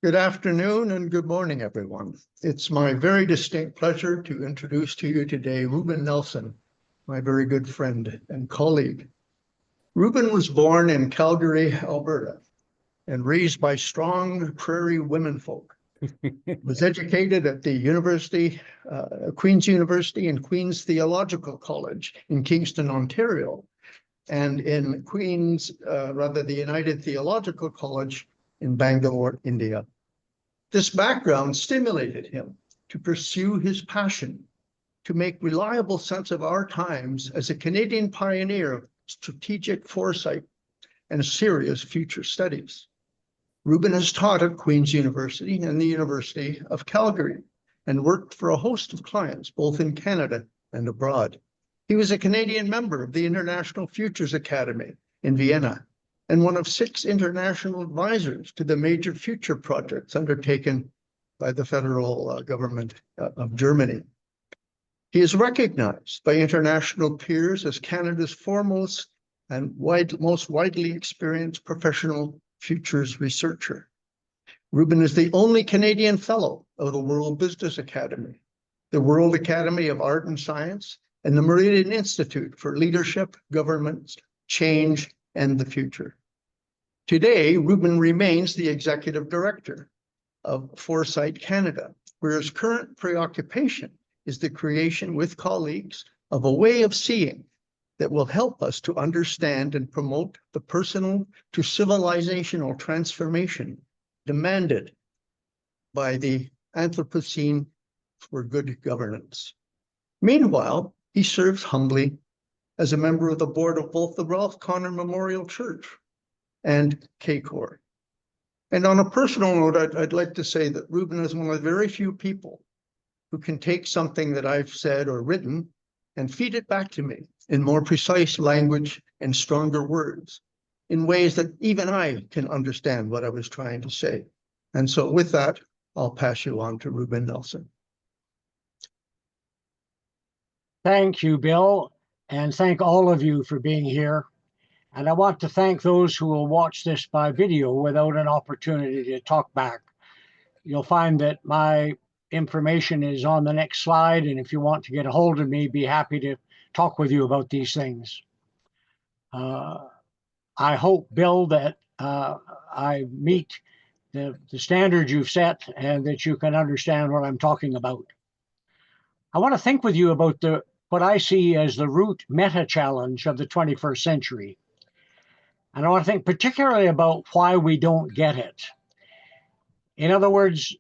Good afternoon and good morning, everyone. It's my very distinct pleasure to introduce to you today Ruben Nelson, my very good friend and colleague. Ruben was born in Calgary, Alberta, and raised by strong prairie womenfolk. Was educated at the Queen's University and Queen's Theological College in Kingston, Ontario, and in the United Theological College in Bangalore, India. This background stimulated him to pursue his passion to make reliable sense of our times as a Canadian pioneer of strategic foresight and serious future studies. Ruben has taught at Queen's University and the University of Calgary and worked for a host of clients, both in Canada and abroad. He was a Canadian member of the International Futures Academy in Vienna and one of 6 international advisors to the major future projects undertaken by the federal government of Germany. He is recognized by international peers as Canada's foremost and most widely experienced professional futures researcher. Ruben is the only Canadian fellow of the World Business Academy, the World Academy of Art and Science, and the Meridian Institute for Leadership, Governance, Change, and the Future. Today, Ruben remains the executive director of Foresight Canada, where his current preoccupation is the creation with colleagues of a way of seeing that will help us to understand and promote the personal to civilizational transformation demanded by the Anthropocene for good governance. Meanwhile, he serves humbly as a member of the board of both the Ralph Connor Memorial Church and CACOR. And on a personal note, I'd like to say that Ruben is one of the very few people who can take something that I've said or written and feed it back to me in more precise language and stronger words, in ways that even I can understand what I was trying to say. And so with that, I'll pass you on to Ruben Nelson. Thank you, Bill, and thank all of you for being here. And I want to thank those who will watch this by video without an opportunity to talk back. You'll find that my information is on the next slide, and if you want to get a hold of me, be happy to talk with you about these things. I hope, Bill, that I meet the standards you've set and that you can understand what I'm talking about. I want to think with you about what I see as the root meta-challenge of the 21st century. And I want to think particularly about why we don't get it. In other words,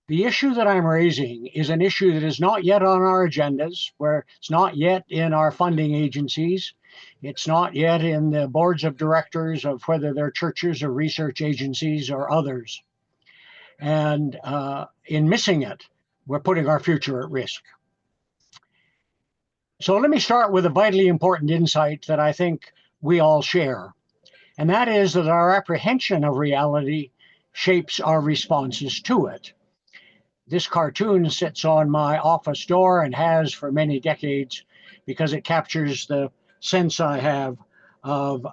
the issue that I'm raising is an issue that is not yet on our agendas, where it's not yet in our funding agencies. It's not yet in the boards of directors of whether they're churches or research agencies or others. And in missing it, we're putting our future at risk. So let me start with a vitally important insight that I think we all share. And that is that our apprehension of reality shapes our responses to it. This cartoon sits on my office door and has for many decades because it captures the sense I have of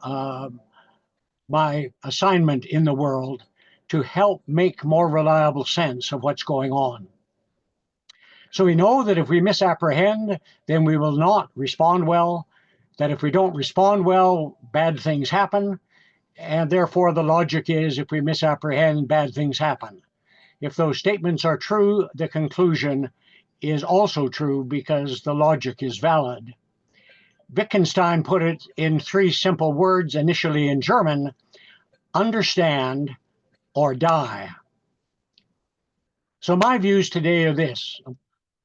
my assignment in the world to help make more reliable sense of what's going on. So we know that if we misapprehend, then we will not respond well, that if we don't respond well, bad things happen, and therefore the logic is if we misapprehend, bad things happen. If those statements are true, the conclusion is also true because the logic is valid. Wittgenstein put it in 3 simple words, initially in German: understand or die. So my views today are this.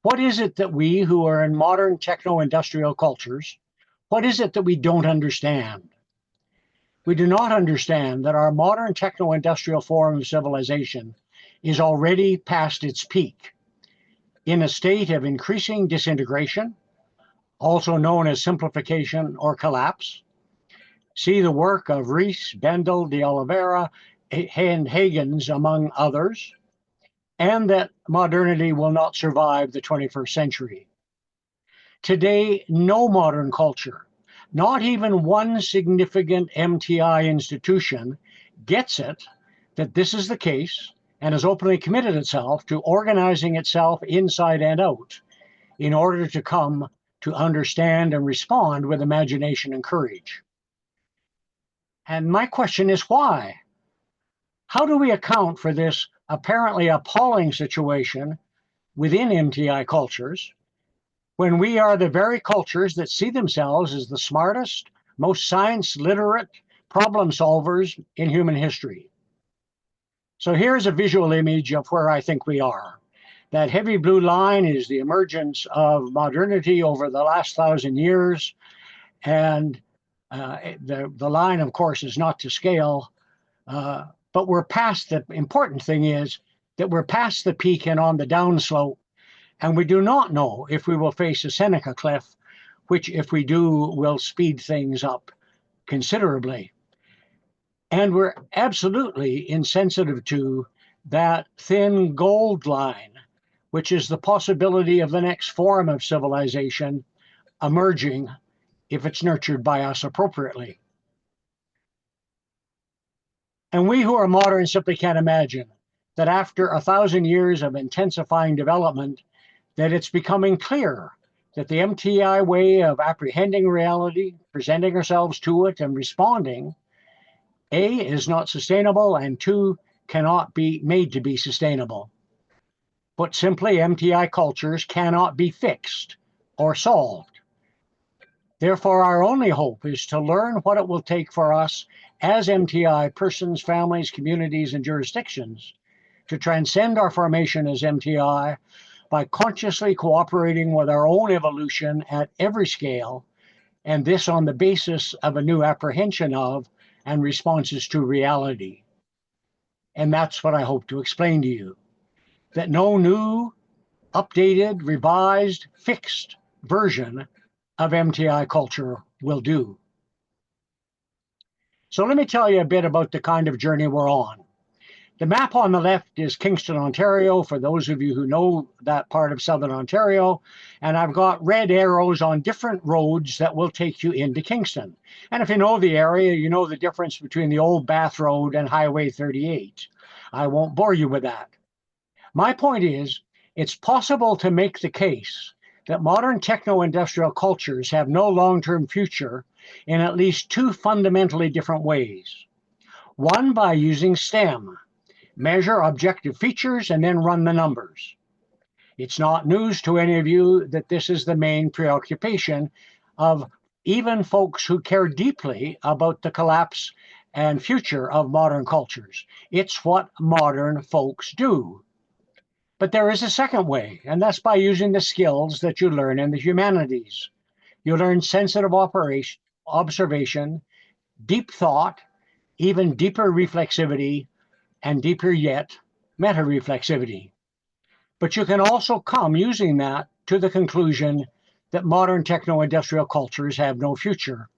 What is it that we who are in modern techno-industrial cultures, what is it that we don't understand? We do not understand that our modern techno-industrial form of civilization is already past its peak, in a state of increasing disintegration, also known as simplification or collapse. See the work of Rees, Bendel, de Oliveira, and Huygens, among others, and that modernity will not survive the 21st century. Today, no modern culture, not even one significant MTI institution, gets it that this is the case and has openly committed itself to organizing itself inside and out in order to come to understand and respond with imagination and courage. And my question is why? How do we account for this apparently appalling situation within MTI cultures when we are the very cultures that see themselves as the smartest, most science literate problem solvers in human history? So here's a visual image of where I think we are. That heavy blue line is the emergence of modernity over the last 1,000 years. And the line, of course, is not to scale, but we're past the important thing is that we're past the peak and on the downslope. And we do not know if we will face a Seneca cliff, which, if we do, will speed things up considerably. And we're absolutely insensitive to that thin gold line, which is the possibility of the next form of civilization emerging if it's nurtured by us appropriately. And we who are modern simply can't imagine that after 1,000 years of intensifying development, that it's becoming clear that the MTI way of apprehending reality, presenting ourselves to it, and responding, A, is not sustainable, and 2, cannot be made to be sustainable. But simply, MTI cultures cannot be fixed or solved. Therefore, our only hope is to learn what it will take for us as MTI persons, families, communities, and jurisdictions to transcend our formation as MTI by consciously cooperating with our own evolution at every scale, and this on the basis of a new apprehension of and responses to reality. And that's what I hope to explain to you, that no new, updated, revised, fixed version of MTI culture will do. So let me tell you a bit about the kind of journey we're on. The map on the left is Kingston, Ontario, for those of you who know that part of Southern Ontario. And I've got red arrows on different roads that will take you into Kingston. And if you know the area, you know the difference between the old Bath Road and Highway 38. I won't bore you with that. My point is, it's possible to make the case that modern techno-industrial cultures have no long-term future in at least 2 fundamentally different ways. One, by using STEM, measure objective features, and then run the numbers. It's not news to any of you that this is the main preoccupation of even folks who care deeply about the collapse and future of modern cultures. It's what modern folks do. But there is a second way, and that's by using the skills that you learn in the humanities. You learn sensitive observation, deep thought, even deeper reflexivity, and deeper yet, meta-reflexivity. But you can also come using that to the conclusion that modern techno-industrial cultures have no future.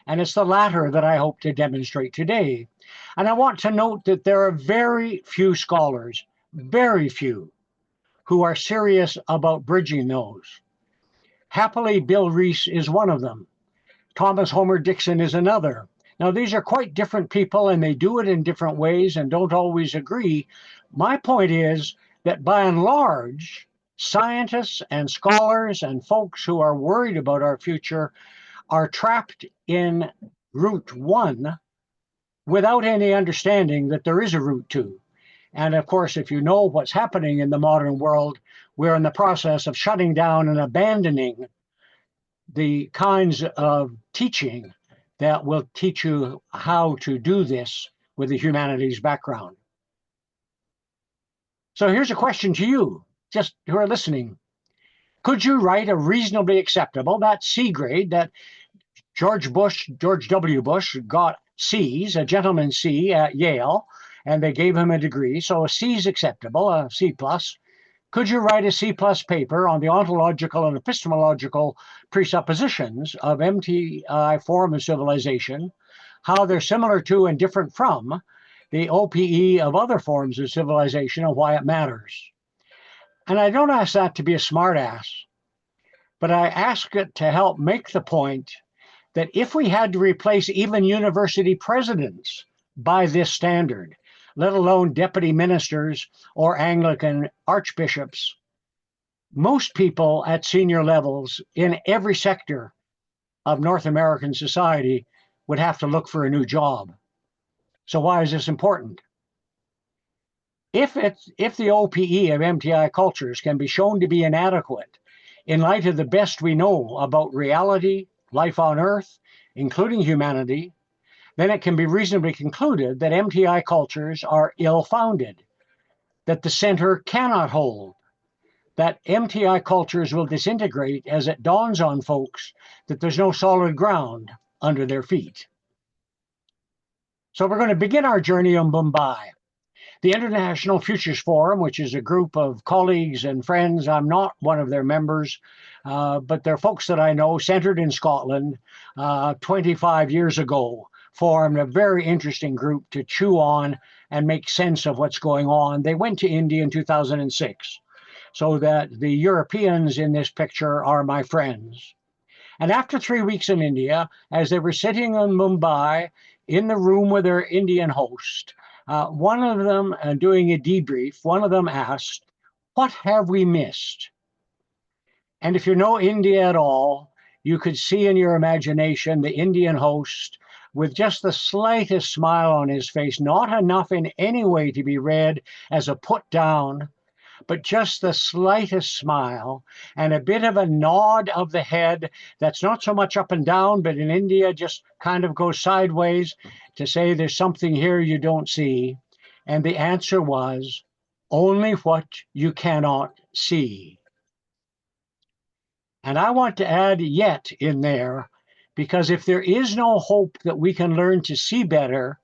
And it's the latter that I hope to demonstrate today. And I want to note that there are very few scholars, very few, who are serious about bridging those. Happily, Bill Reese is one of them. Thomas Homer Dixon is another. Now, these are quite different people, and they do it in different ways and don't always agree. My point is that by and large, scientists and scholars and folks who are worried about our future are trapped in route 1 without any understanding that there is a route 2. And of course, if you know what's happening in the modern world, we're in the process of shutting down and abandoning the kinds of teaching that will teach you how to do this with a humanities background. So here's a question to you, just who are listening. Could you write a reasonably acceptable, that C grade that George W. Bush got C's, a gentleman C at Yale, and they gave him a degree, so a C is acceptable, a C+. Could you write a C+ paper on the ontological and epistemological presuppositions of MTI form of civilization, how they're similar to and different from the OPE of other forms of civilization, and why it matters? And I don't ask that to be a smartass, but I ask it to help make the point that if we had to replace even university presidents by this standard, let alone deputy ministers or Anglican archbishops. Most people at senior levels in every sector of North American society would have to look for a new job. So why is this important? If the OPE of MTI cultures can be shown to be inadequate in light of the best we know about reality, life on Earth, including humanity, then it can be reasonably concluded that MTI cultures are ill-founded, that the center cannot hold, that MTI cultures will disintegrate as it dawns on folks that there's no solid ground under their feet. So we're going to begin our journey in Mumbai. The International Futures Forum, which is a group of colleagues and friends, I'm not one of their members, but they're folks that I know, centered in Scotland 25 years ago, formed a very interesting group to chew on and make sense of what's going on. They went to India in 2006, so that the Europeans in this picture are my friends. And after 3 weeks in India, as they were sitting in Mumbai in the room with their Indian host, one of them, doing a debrief, one of them asked, "What have we missed?" And if you know India at all, you could see in your imagination the Indian host with just the slightest smile on his face, not enough in any way to be read as a put down, but just the slightest smile and a bit of a nod of the head that's not so much up and down, but in India just kind of goes sideways to say there's something here you don't see. And the answer was, only what you cannot see. And I want to add yet in there, because if there is no hope that we can learn to see better,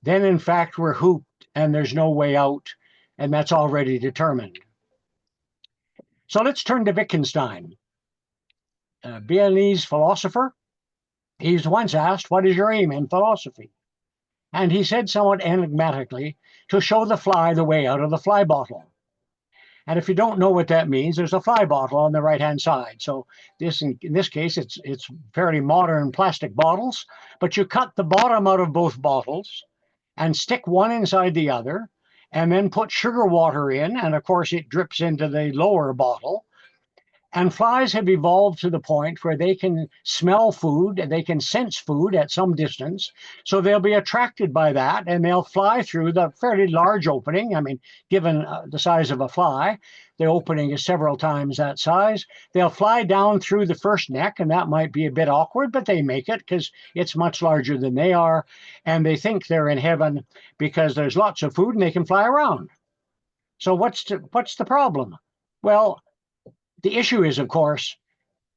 then in fact we're hooped and there's no way out, and that's already determined. So let's turn to Wittgenstein, a Viennese philosopher. He's once asked, "What is your aim in philosophy?" And he said somewhat enigmatically, "To show the fly the way out of the fly bottle." And if you don't know what that means, there's a fly bottle on the right-hand side. So in this case, it's fairly modern plastic bottles, but you cut the bottom out of both bottles and stick one inside the other, and then put sugar water in, and of course it drips into the lower bottle. And flies have evolved to the point where they can smell food, they can sense food at some distance, so they'll be attracted by that, and they'll fly through the fairly large opening. I mean, given the size of a fly, the opening is several times that size. They'll fly down through the first neck, and that might be a bit awkward, but they make it because it's much larger than they are, and they think they're in heaven because there's lots of food and they can fly around. So what's the problem? Well, the issue is, of course,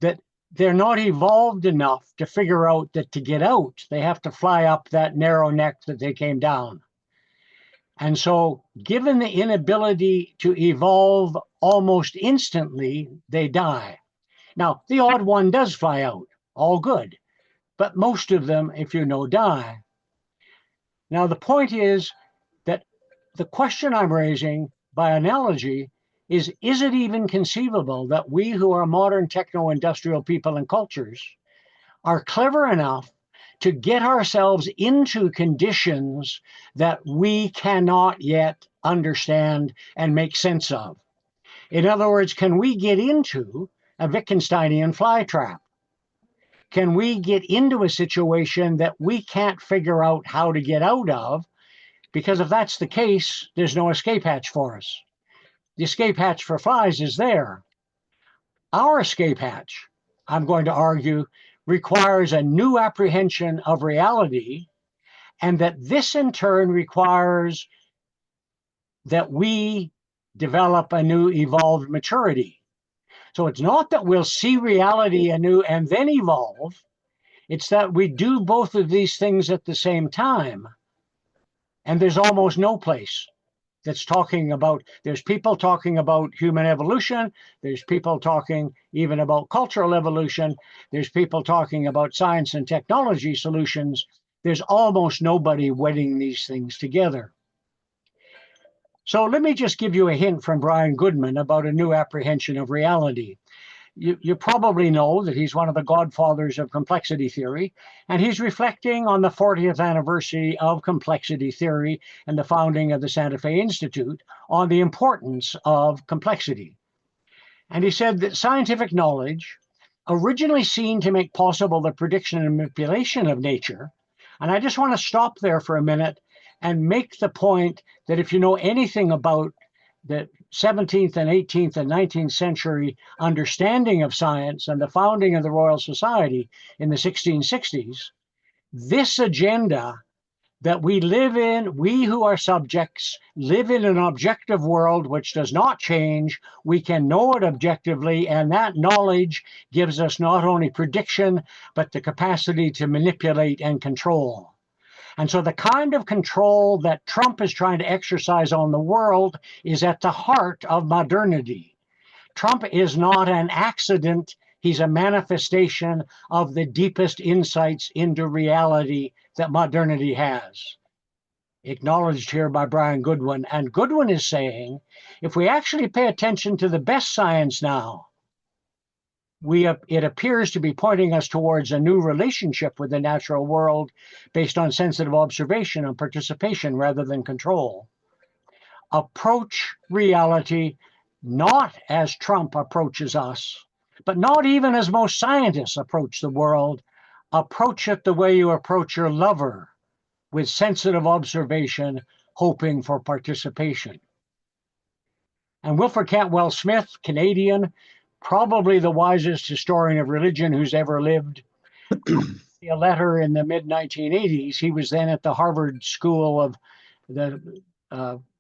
that they're not evolved enough to figure out that to get out, they have to fly up that narrow neck that they came down. And so, given the inability to evolve almost instantly, they die. Now, the odd one does fly out, all good, but most of them, if you know, die. Now, the point is that the question I'm raising by analogy is it even conceivable that we who are modern techno-industrial people and cultures are clever enough to get ourselves into conditions that we cannot yet understand and make sense of? In other words, can we get into a Wittgensteinian fly trap? Can we get into a situation that we can't figure out how to get out of? Because if that's the case, there's no escape hatch for us. The escape hatch for flies is there. Our escape hatch, I'm going to argue, requires a new apprehension of reality, and that this in turn requires that we develop a new evolved maturity. So it's not that we'll see reality anew and then evolve. It's that we do both of these things at the same time. And there's almost no place that's talking about, there's people talking about human evolution, there's people talking even about cultural evolution, there's people talking about science and technology solutions. There's almost nobody wedding these things together. So let me just give you a hint from Brian Goodman about a new apprehension of reality. You probably know that he's one of the godfathers of complexity theory, and he's reflecting on the 40th anniversary of complexity theory and the founding of the Santa Fe Institute on the importance of complexity. And he said that scientific knowledge, originally seen to make possible the prediction and manipulation of nature, and I just want to stop there for a minute and make the point that if you know anything about the 17th and 18th and 19th century understanding of science and the founding of the Royal Society in the 1660s, this agenda that we live in, we who are subjects, live in an objective world which does not change. We can know it objectively, and that knowledge gives us not only prediction, but the capacity to manipulate and control. And so the kind of control that Trump is trying to exercise on the world is at the heart of modernity. Trump is not an accident. He's a manifestation of the deepest insights into reality that modernity has. Acknowledged here by Brian Goodwin. And Goodwin is saying, if we actually pay attention to the best science now, it appears to be pointing us towards a new relationship with the natural world based on sensitive observation and participation rather than control. Approach reality not as Trump approaches us, but not even as most scientists approach the world. Approach it the way you approach your lover, with sensitive observation, hoping for participation. And Wilfred Cantwell Smith, Canadian, probably the wisest historian of religion who's ever lived, a letter in the mid-1980s. He was then at the Harvard School of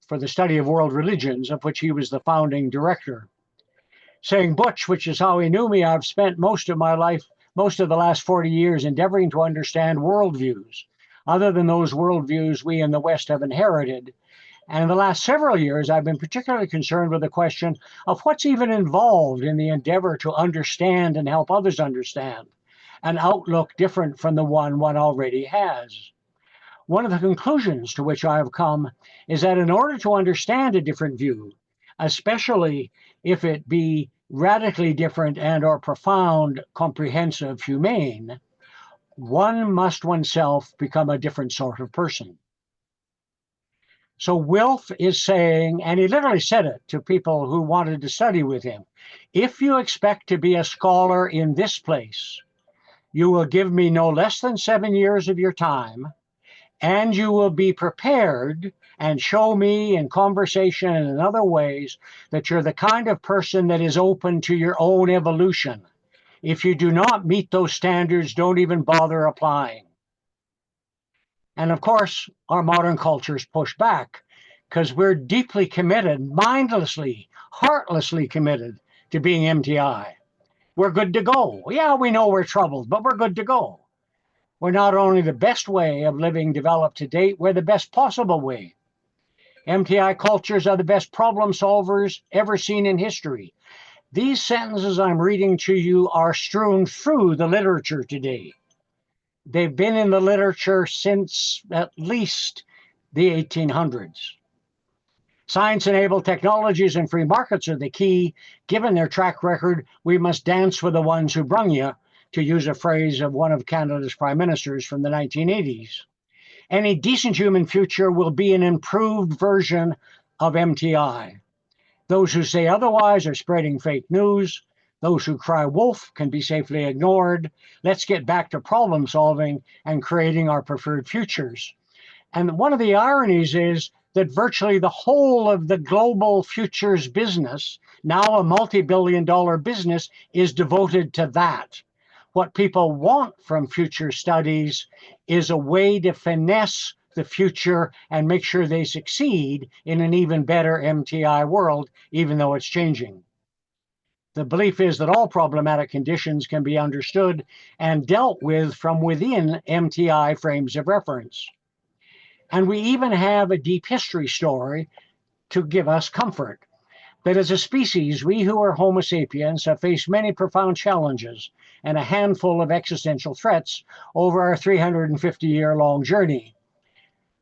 for the Study of World Religions, of which he was the founding director, saying, Butch, which is how he knew me, I've spent most of my life, most of the last 40 years, endeavoring to understand worldviews, other than those worldviews we in the West have inherited. And in the last several years, I've been particularly concerned with the question of what's even involved in the endeavor to understand and help others understand an outlook different from the one already has. One of the conclusions to which I have come is that in order to understand a different view, especially if it be radically different and or profound, comprehensive, humane, one must oneself become a different sort of person. So Wilf is saying, and he literally said it to people who wanted to study with him, if you expect to be a scholar in this place, you will give me no less than 7 years of your time, and you will be prepared and show me in conversation and in other ways that you're the kind of person that is open to your own evolution. If you do not meet those standards, don't even bother applying. And of course, our modern cultures push back because we're deeply committed, mindlessly, heartlessly committed to being MTI. We're good to go. Yeah, we know we're troubled, but we're good to go. We're not only the best way of living developed to date, we're the best possible way. MTI cultures are the best problem solvers ever seen in history. These sentences I'm reading to you are strewn through the literature today. They've been in the literature since at least the 1800s. Science-enabled technologies and free markets are the key. Given their track record, we must dance with the ones who brung you, to use a phrase of one of Canada's prime ministers from the 1980s. Any decent human future will be an improved version of MTI. Those who say otherwise are spreading fake news. Those who cry wolf can be safely ignored. Let's get back to problem solving and creating our preferred futures. And one of the ironies is that virtually the whole of the global futures business, now a multi-billion-dollar business, is devoted to that. What people want from future studies is a way to finesse the future and make sure they succeed in an even better MTI world, even though it's changing. The belief is that all problematic conditions can be understood and dealt with from within MTI frames of reference. And we even have a deep history story to give us comfort. That as a species, we who are Homo sapiens have faced many profound challenges and a handful of existential threats over our 350-year-long journey.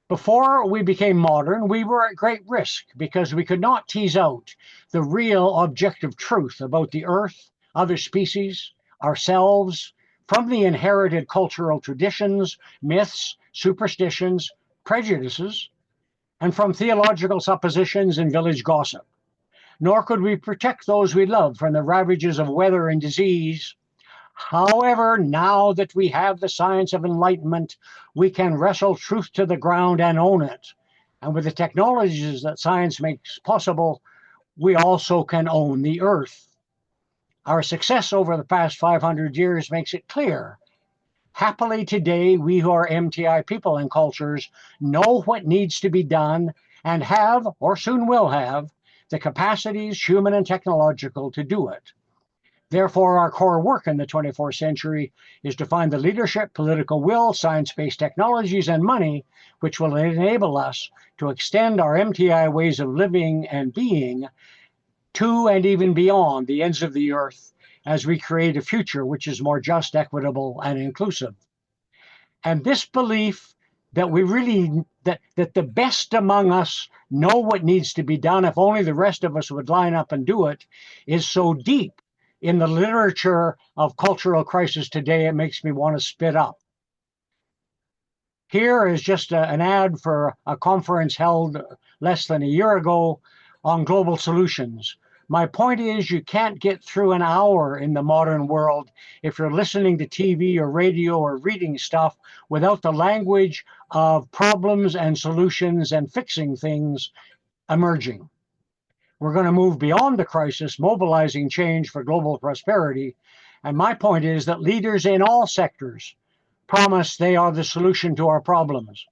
Before we became modern, we were at great risk because we could not tease out the real objective truth about the earth, other species, ourselves, from the inherited cultural traditions, myths, superstitions, prejudices, and from theological suppositions and village gossip. Nor could we protect those we love from the ravages of weather and disease. However, now that we have the science of enlightenment, we can wrestle truth to the ground and own it. And with the technologies that science makes possible, we also can own the earth. Our success over the past 500 years makes it clear. Happily today, we who are MTI people and cultures know what needs to be done and have, or soon will have, the capacities, human and technological, to do it. Therefore, our core work in the 24th century is to find the leadership, political will, science-based technologies, and money which will enable us to extend our MTI ways of living and being to and even beyond the ends of the earth as we create a future which is more just, equitable, and inclusive. And this belief that we really, that the best among us know what needs to be done, if only the rest of us would line up and do it, is so deep in the literature of cultural crisis today, it makes me want to spit up. Here is just an ad for a conference held less than a year ago on global solutions. My point is, you can't get through an hour in the modern world if you're listening to TV or radio or reading stuff without the language of problems and solutions and fixing things emerging. We're going to move beyond the crisis, mobilizing change for global prosperity. And my point is that leaders in all sectors promise they are the solution to our problems.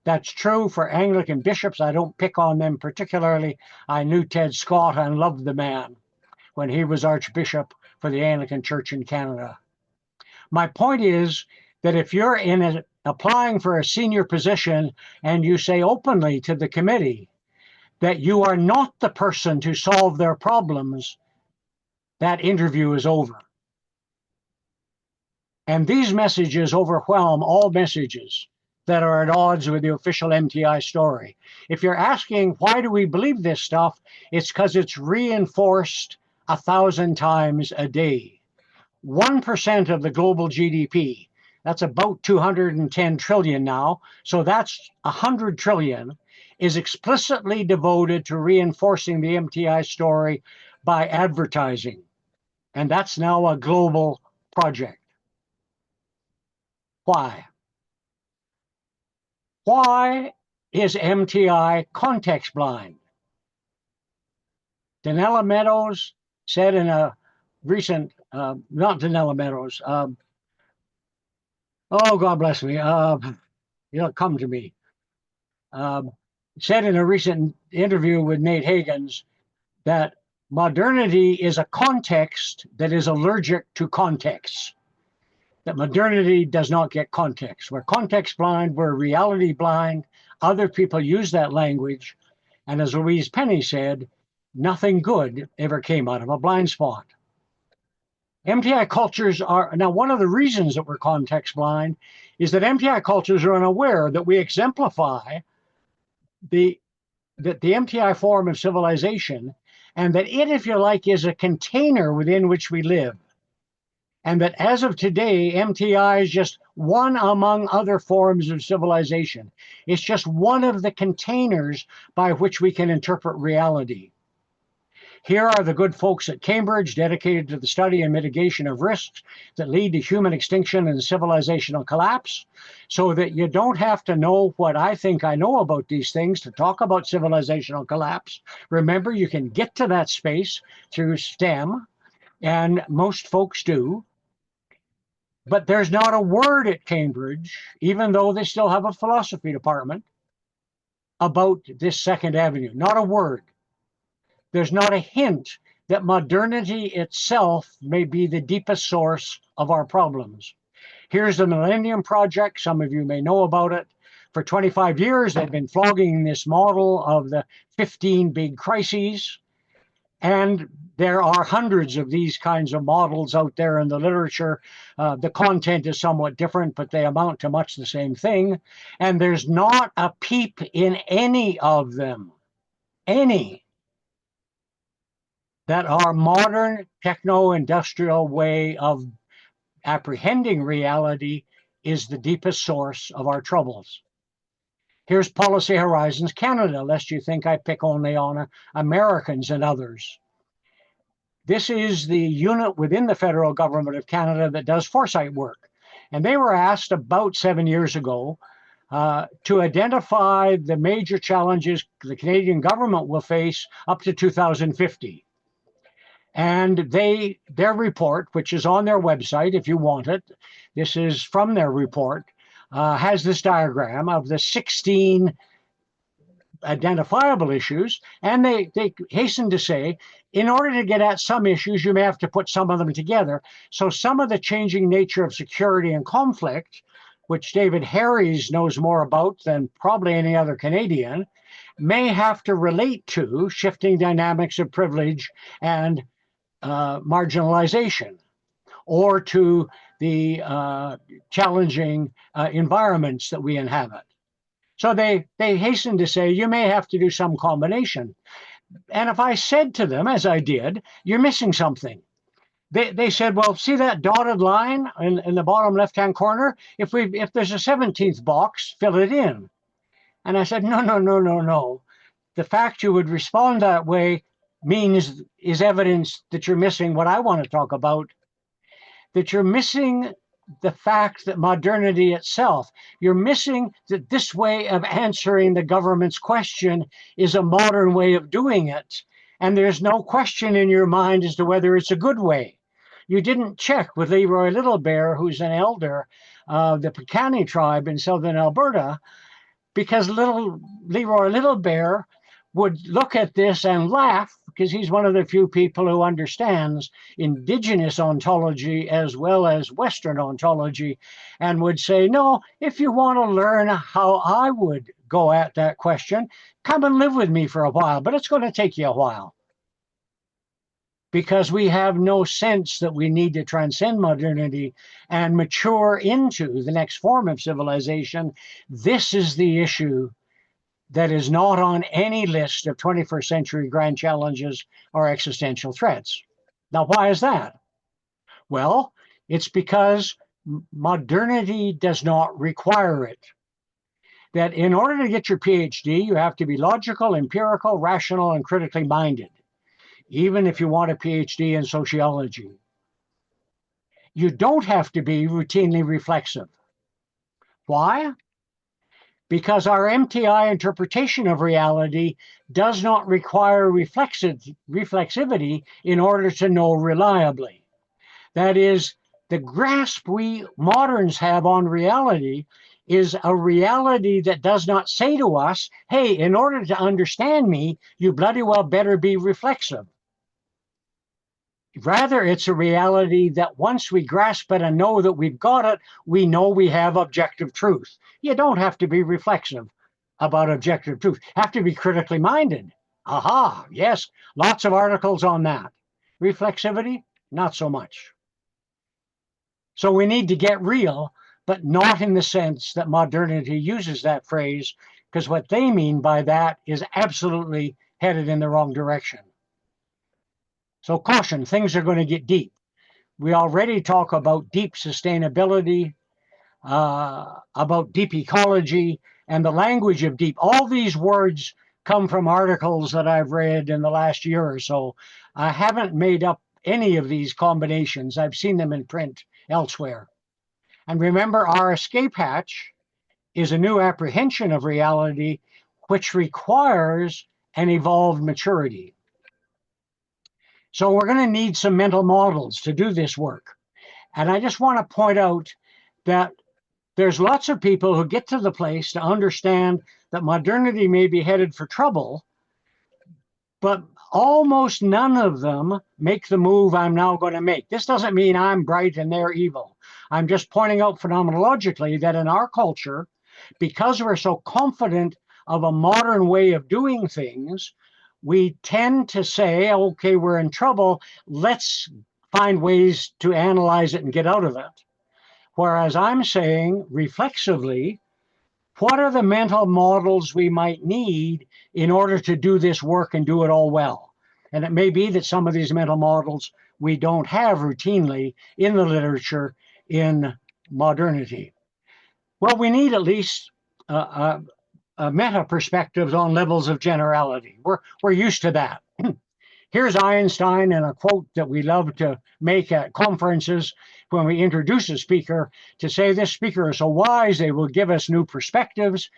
That's true for Anglican bishops. I don't pick on them particularly. I knew Ted Scott and loved the man when he was Archbishop for the Anglican Church in Canada. My point is that if you're applying for a senior position and you say openly to the committee that you are not the person to solve their problems, that interview is over. And these messages overwhelm all messages that are at odds with the official MTI story. If you're asking, why do we believe this stuff? It's because it's reinforced 1,000 times a day. 1% of the global GDP, that's about 210 trillion now, so that's 100 trillion, is explicitly devoted to reinforcing the MTI story by advertising. And that's now a global project. Why? Why is MTI context blind? Danella Meadows said in a recent, not Danella Meadows, oh, God bless me, it'll come to me, said in a recent interview with Nate Higgins that modernity is a context that is allergic to context. That modernity does not get context. We're context blind, we're reality blind. Other people use that language. And as Louise Penny said, nothing good ever came out of a blind spot. MTI cultures are, now one of the reasons that we're context blind is that MTI cultures are unaware that we exemplify that the MTI form of civilization, and that it, if you like, is a container within which we live. And that as of today, MTI is just one among other forms of civilization. It's just one of the containers by which we can interpret reality. Here are the good folks at Cambridge, dedicated to the study and mitigation of risks that lead to human extinction and civilizational collapse, so that you don't have to know what I think I know about these things to talk about civilizational collapse. Remember, you can get to that space through STEM, and most folks do. But there's not a word at Cambridge, even though they still have a philosophy department, about this Second Avenue. Not a word. There's not a hint that modernity itself may be the deepest source of our problems. Here's the Millennium Project. Some of you may know about it. For 25 years, they've been flogging this model of the 15 big crises. And there are hundreds of these kinds of models out there in the literature. The content is somewhat different, but they amount to much the same thing. And there's not a peep in any of them, any, that our modern techno-industrial way of apprehending reality is the deepest source of our troubles. Here's Policy Horizons Canada, lest you think I pick only on Americans and others. This is the unit within the federal government of Canada that does foresight work. And they were asked about 7 years ago to identify the major challenges the Canadian government will face up to 2050. And their report, which is on their website if you want it, this is from their report, has this diagram of the 16 identifiable issues, and they hasten to say, in order to get at some issues, you may have to put some of them together. So some of the changing nature of security and conflict, which David Harries knows more about than probably any other Canadian, may have to relate to shifting dynamics of privilege and marginalization, or to the challenging environments that we inhabit. So they hasten to say, you may have to do some combination. And if I said to them, as I did, you're missing something, they said, well, see that dotted line in the bottom left-hand corner? If there's a 17th box, fill it in. And I said, no. The fact you would respond that way is evidence that you're missing what I want to talk about, that you're missing the fact that modernity itself, you're missing that this way of answering the government's question is a modern way of doing it. And there's no question in your mind as to whether it's a good way. You didn't check with Leroy Little Bear, who's an elder of the Piikani tribe in southern Alberta, because Leroy Little Bear would look at this and laugh, because he's one of the few people who understands indigenous ontology as well as Western ontology, and would say, no, if you want to learn how I would go at that question, come and live with me for a while, but it's going to take you a while. Because we have no sense that we need to transcend modernity and mature into the next form of civilization. This is the issue that is not on any list of 21st century grand challenges or existential threats. Now, why is that? Well, it's because modernity does not require it. That in order to get your PhD, you have to be logical, empirical, rational, and critically minded, even if you want a PhD in sociology. You don't have to be routinely reflexive. Why? Because our MTI interpretation of reality does not require reflexivity in order to know reliably. That is, the grasp we moderns have on reality is a reality that does not say to us, hey, in order to understand me, you bloody well better be reflexive. Rather, it's a reality that once we grasp it and know that we've got it, we know we have objective truth. You don't have to be reflexive about objective truth. You have to be critically minded. Aha, yes, lots of articles on that. Reflexivity, not so much. So we need to get real, but not in the sense that modernity uses that phrase, because what they mean by that is absolutely headed in the wrong direction. So caution, things are going to get deep. We already talk about deep sustainability, about deep ecology, and the language of deep. All these words come from articles that I've read in the last year or so. I haven't made up any of these combinations. I've seen them in print elsewhere. And remember, our escape hatch is a new apprehension of reality, which requires an evolved maturity. So we're going to need some mental models to do this work. And I just want to point out that there's lots of people who get to the place to understand that modernity may be headed for trouble, but almost none of them make the move I'm now going to make. This doesn't mean I'm bright and they're evil. I'm just pointing out phenomenologically that in our culture, because we're so confident of a modern way of doing things, we tend to say, okay, we're in trouble, let's find ways to analyze it and get out of it. Whereas I'm saying, reflexively, what are the mental models we might need in order to do this work and do it all well? And it may be that some of these mental models we don't have routinely in the literature in modernity. Well, we need at least meta perspectives on levels of generality. We're used to that. Here's Einstein in a quote that we love to make at conferences when we introduce a speaker, to say this speaker is so wise, they will give us new perspectives.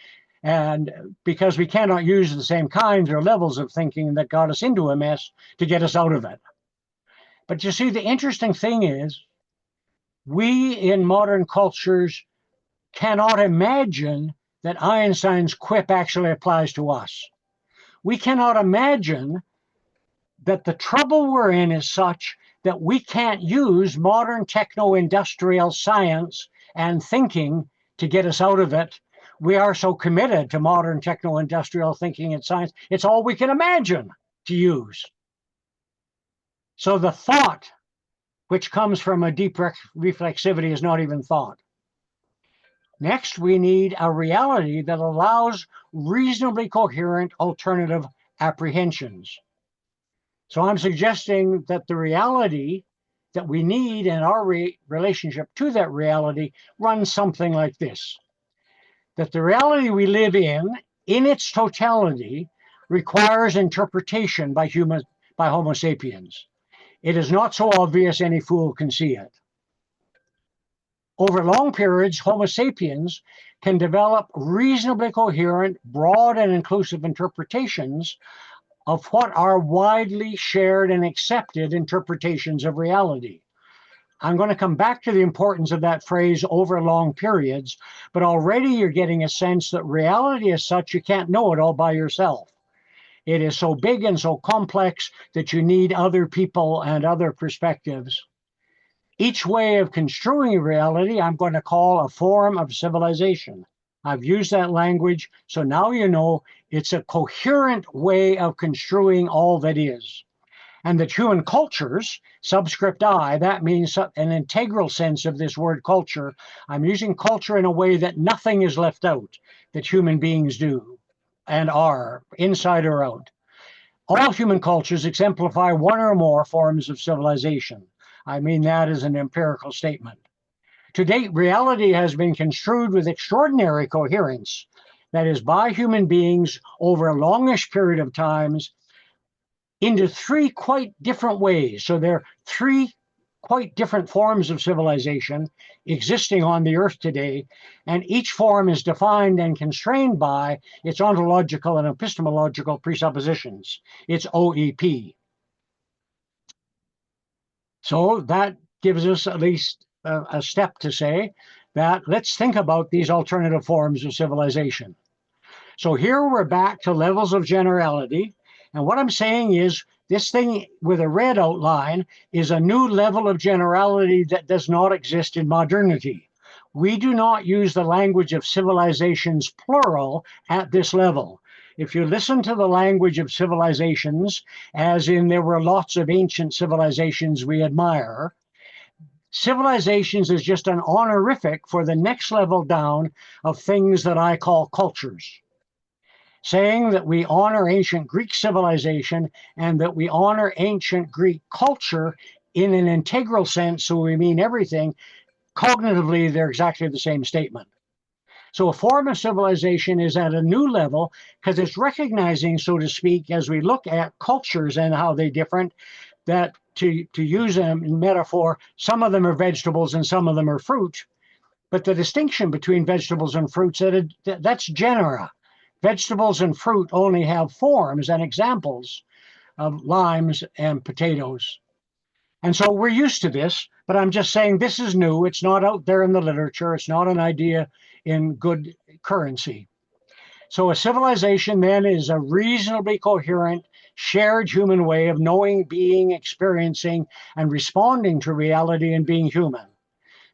And because we cannot use the same kinds or levels of thinking that got us into a mess to get us out of it. But you see, the interesting thing is, we in modern cultures cannot imagine that Einstein's quip actually applies to us. We cannot imagine that the trouble we're in is such that we can't use modern techno-industrial science and thinking to get us out of it. We are so committed to modern techno-industrial thinking and science, it's all we can imagine to use. So the thought, which comes from a deep reflexivity, is not even thought. Next, we need a reality that allows reasonably coherent alternative apprehensions. So I'm suggesting that the reality that we need and our relationship to that reality runs something like this: that the reality we live in its totality, requires interpretation by Homo sapiens. It is not so obvious any fool can see it. Over long periods, Homo sapiens can develop reasonably coherent, broad and inclusive interpretations of what are widely shared and accepted interpretations of reality. I'm going to come back to the importance of that phrase, over long periods, but already you're getting a sense that reality is such you can't know it all by yourself. It is so big and so complex that you need other people and other perspectives. Each way of construing reality I'm going to call a form of civilization. I've used that language, so now you know it's a coherent way of construing all that is. And that human cultures, subscript I, that means an integral sense of this word culture. I'm using culture in a way that nothing is left out, that human beings do and are, inside or out. All human cultures exemplify one or more forms of civilization. I mean that as an empirical statement. To date, reality has been construed with extraordinary coherence, that is, by human beings over a longish period of times, into three quite different ways. So there are three quite different forms of civilization existing on the earth today, and each form is defined and constrained by its ontological and epistemological presuppositions, its OEP. So that gives us at least a step to say that let's think about these alternative forms of civilization. So here we're back to levels of generality. And what I'm saying is this thing with a red outline is a new level of generality that does not exist in modernity. We do not use the language of civilizations plural at this level. If you listen to the language of civilizations, as in there were lots of ancient civilizations we admire, civilizations is just an honorific for the next level down of things that I call cultures. Saying that we honor ancient Greek civilization and that we honor ancient Greek culture in an integral sense, so we mean everything, cognitively they're exactly the same statement. So a form of civilization is at a new level because it's recognizing, so to speak, as we look at cultures and how they're different, that to use a metaphor, some of them are vegetables and some of them are fruit. But the distinction between vegetables and fruits, that's genera. Vegetables and fruit only have forms and examples of limes and potatoes. And so we're used to this, but I'm just saying this is new. It's not out there in the literature. It's not an idea in good currency. So a civilization then is a reasonably coherent, shared human way of knowing, being, experiencing, and responding to reality and being human.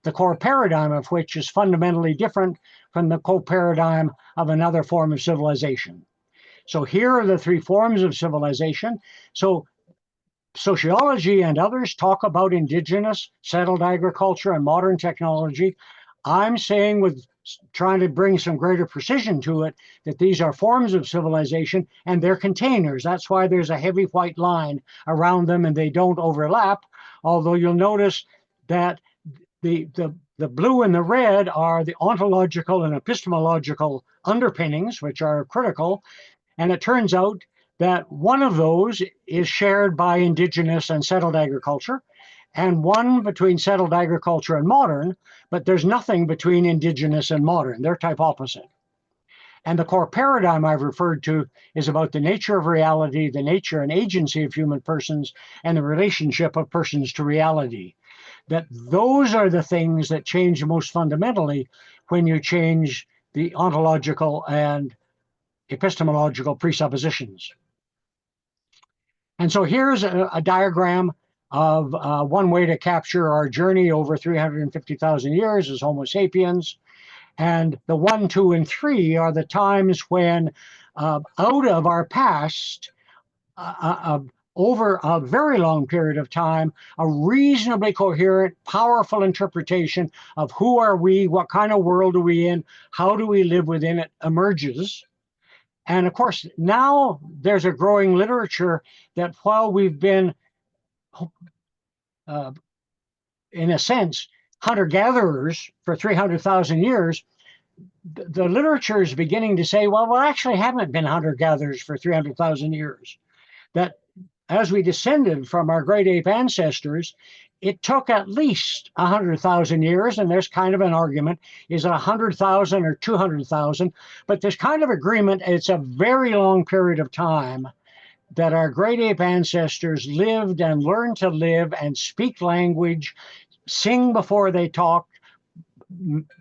The core paradigm of which is fundamentally different from the core paradigm of another form of civilization. So here are the three forms of civilization. So sociology and others talk about indigenous, settled agriculture, and modern technology. I'm saying with trying to bring some greater precision to it, that these are forms of civilization and they're containers. That's why there's a heavy white line around them and they don't overlap. Although you'll notice that the blue and the red are the ontological and epistemological underpinnings, which are critical. And it turns out that one of those is shared by indigenous and settled agriculture, and one between settled agriculture and modern, but there's nothing between indigenous and modern. They're type opposite. And the core paradigm I've referred to is about the nature of reality, the nature and agency of human persons, and the relationship of persons to reality. That those are the things that change most fundamentally when you change the ontological and epistemological presuppositions. And so here's a diagram of one way to capture our journey over 350,000 years as Homo sapiens. And the 1, 2, and 3 are the times when out of our past, over a very long period of time, a reasonably coherent, powerful interpretation of who are we, what kind of world are we in, how do we live within it emerges. And of course, now there's a growing literature that while we've been, in a sense, hunter-gatherers for 300,000 years, the literature is beginning to say, well, we actually haven't been hunter-gatherers for 300,000 years. That as we descended from our great ape ancestors, it took at least 100,000 years, and there's kind of an argument, is it 100,000 or 200,000? But there's kind of agreement, it's a very long period of time that our great ape ancestors lived and learned to live and speak language, sing before they talk,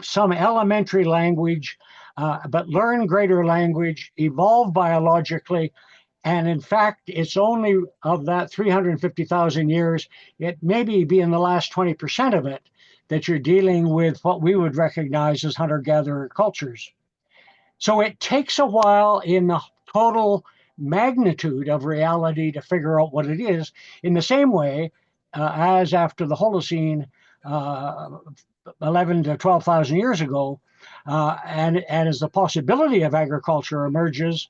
some elementary language, but learn greater language, evolve biologically. And in fact, it's only of that 350,000 years, it maybe be in the last 20% of it that you're dealing with what we would recognize as hunter-gatherer cultures. So it takes a while in the total magnitude of reality to figure out what it is, in the same way as after the Holocene 11 to 12,000 years ago, and as the possibility of agriculture emerges,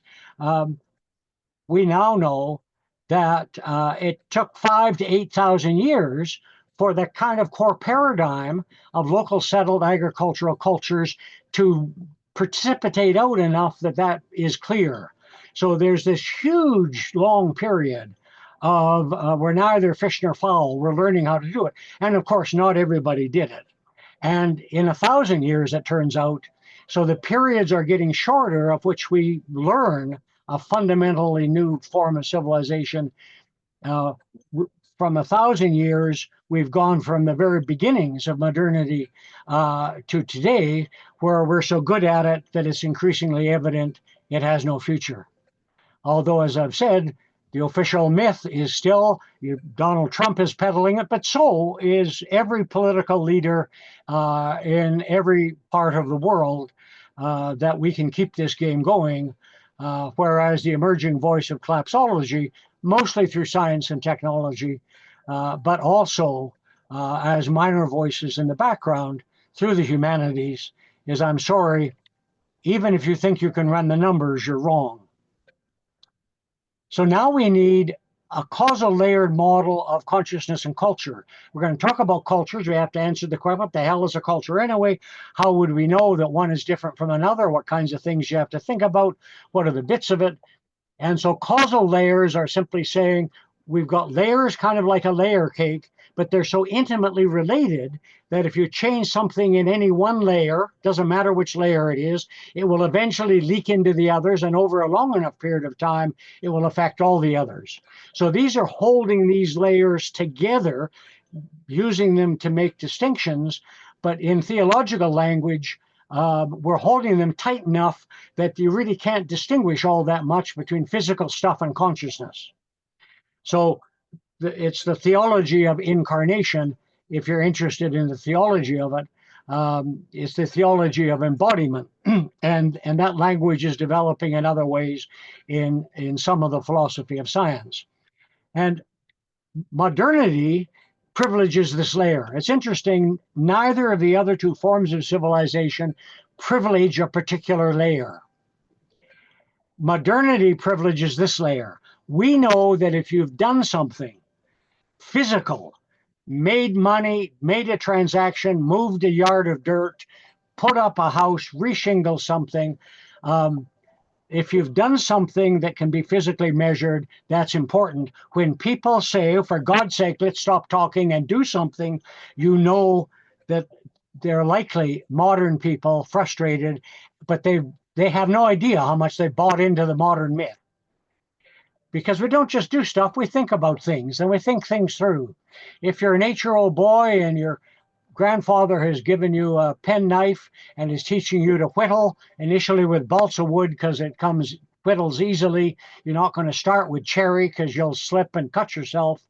we now know that it took 5,000 to 8,000 years for the kind of core paradigm of local settled agricultural cultures to precipitate out enough that that is clear. So there's this huge long period of we're neither fish nor fowl, we're learning how to do it. And of course, not everybody did it. And in 1,000 years, it turns out, so the periods are getting shorter of which we learn a fundamentally new form of civilization. From 1,000 years, we've gone from the very beginnings of modernity to today, where we're so good at it that it's increasingly evident it has no future. Although, as I've said, the official myth is still Donald Trump is peddling it, but so is every political leader in every part of the world, that we can keep this game going. Whereas the emerging voice of collapsology, mostly through science and technology, but also as minor voices in the background through the humanities, is, I'm sorry, even if you think you can run the numbers, you're wrong. So now we need a causal layered model of consciousness and culture. We're going to talk about cultures. We have to answer the question, what the hell is a culture anyway? How would we know that one is different from another? What kinds of things you have to think about? What are the bits of it? And so causal layers are simply saying we've got layers kind of like a layer cake, but they're so intimately related that if you change something in any one layer, doesn't matter which layer it is, it will eventually leak into the others, and over a long enough period of time, it will affect all the others. So these are holding these layers together, using them to make distinctions, but in theological language, we're holding them tight enough that you really can't distinguish all that much between physical stuff and consciousness. So it's the theology of incarnation, if you're interested in the theology of it. It's the theology of embodiment. and that language is developing in other ways in some of the philosophy of science. And modernity privileges this layer. It's interesting, neither of the other two forms of civilization privilege a particular layer. Modernity privileges this layer. We know that if you've done something physical, made money, made a transaction, moved a yard of dirt, put up a house, reshingle something, if you've done something that can be physically measured, that's important. When people say, for God's sake, let's stop talking and do something, you know that they're likely modern people, frustrated, but they have no idea how much they bought into the modern myth. Because we don't just do stuff, we think about things and we think things through. If you're an 8-year-old boy and your grandfather has given you a penknife and is teaching you to whittle, initially with balsa wood because it whittles easily. You're not going to start with cherry because you'll slip and cut yourself.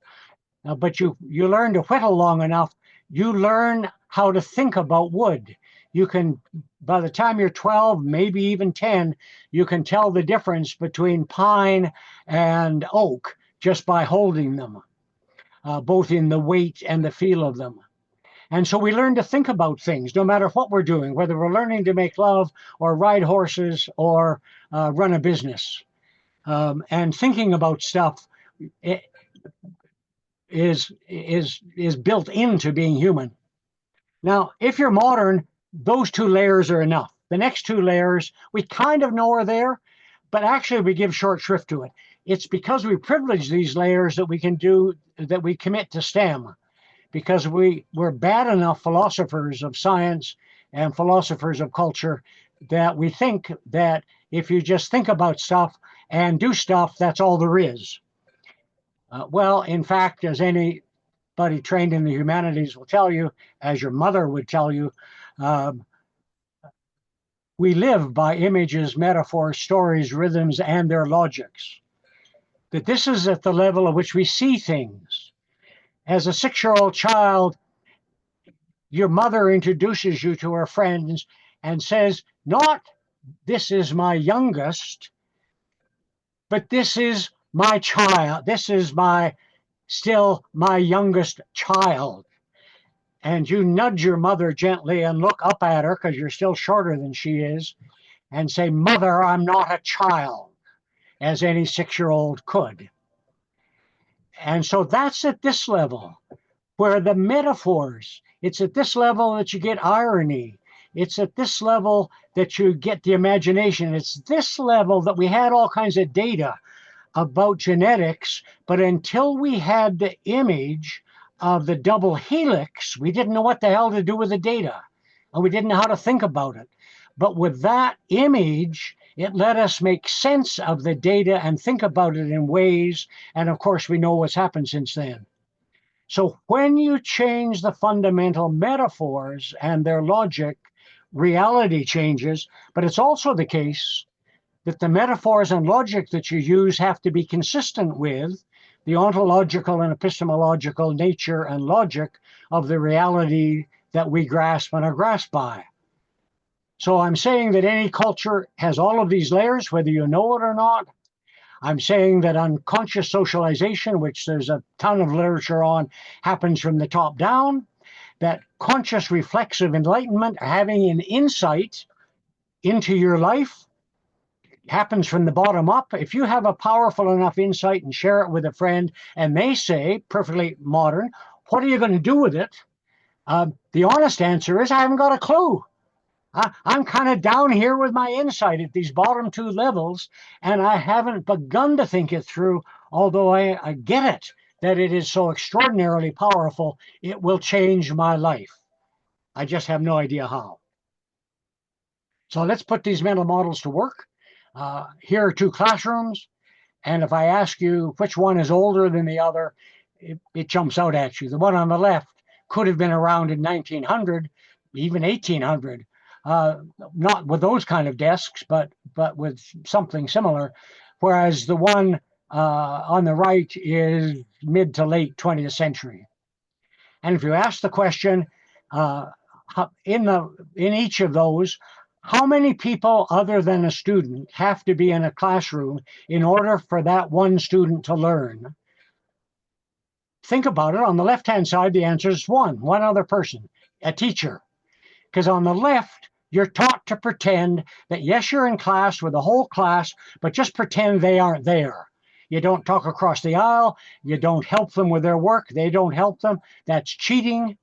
But you learn to whittle long enough, you learn how to think about wood. You can, by the time you're 12, maybe even 10, you can tell the difference between pine and oak just by holding them, both in the weight and the feel of them. And so we learn to think about things, no matter what we're doing, whether we're learning to make love or ride horses or run a business. And thinking about stuff is built into being human. Now, if you're modern, those 2 layers are enough. The next 2 layers, we kind of know are there, but actually we give short shrift to it. It's because we privilege these layers that we commit to STEM. Because we're bad enough philosophers of science and philosophers of culture that we think that if you just think about stuff and do stuff, that's all there is. Well, in fact, as anybody trained in the humanities will tell you, as your mother would tell you, we live by images, metaphors, stories, rhythms, and their logics. That this is at the level at which we see things. As a 6-year-old child, your mother introduces you to her friends and says, not, this is my youngest, but this is my child. This is still my youngest child. And you nudge your mother gently and look up at her because you're still shorter than she is and say, Mother, I'm not a child, as any 6-year-old could. And so that's at this level where the metaphors, it's at this level that you get irony. It's at this level that you get the imagination. It's this level that we had all kinds of data about genetics, but until we had the image of the double helix, we didn't know what the hell to do with the data, and we didn't know how to think about it. But with that image, it let us make sense of the data and think about it in ways, and of course we know what's happened since then. So when you change the fundamental metaphors and their logic, reality changes, but it's also the case that the metaphors and logic that you use have to be consistent with the ontological and epistemological nature and logic of the reality that we grasp and are grasped by. So I'm saying that any culture has all of these layers, whether you know it or not. I'm saying that unconscious socialization, which there's a ton of literature on, happens from the top down, that conscious reflexive enlightenment, having an insight into your life, happens from the bottom up. If you have a powerful enough insight and share it with a friend, and they say, perfectly modern, what are you going to do with it? The honest answer is, I haven't got a clue. I'm kind of down here with my insight at these bottom 2 levels, and I haven't begun to think it through, although I get it, that it is so extraordinarily powerful, it will change my life. I just have no idea how. So let's put these mental models to work. Here are 2 classrooms, and if I ask you which one is older than the other, it jumps out at you. The one on the left could have been around in 1900, even 1800. Not with those kind of desks, but with something similar, whereas the one on the right is mid to late 20th century. And if you ask the question, in each of those, how many people other than a student have to be in a classroom in order for that one student to learn? Think about it. On the left-hand side, the answer is one other person, a teacher. Because on the left, You're taught to pretend that, yes, you're in class with the whole class, but just pretend they aren't there. You don't talk across the aisle. You don't help them with their work. They don't help them. That's cheating.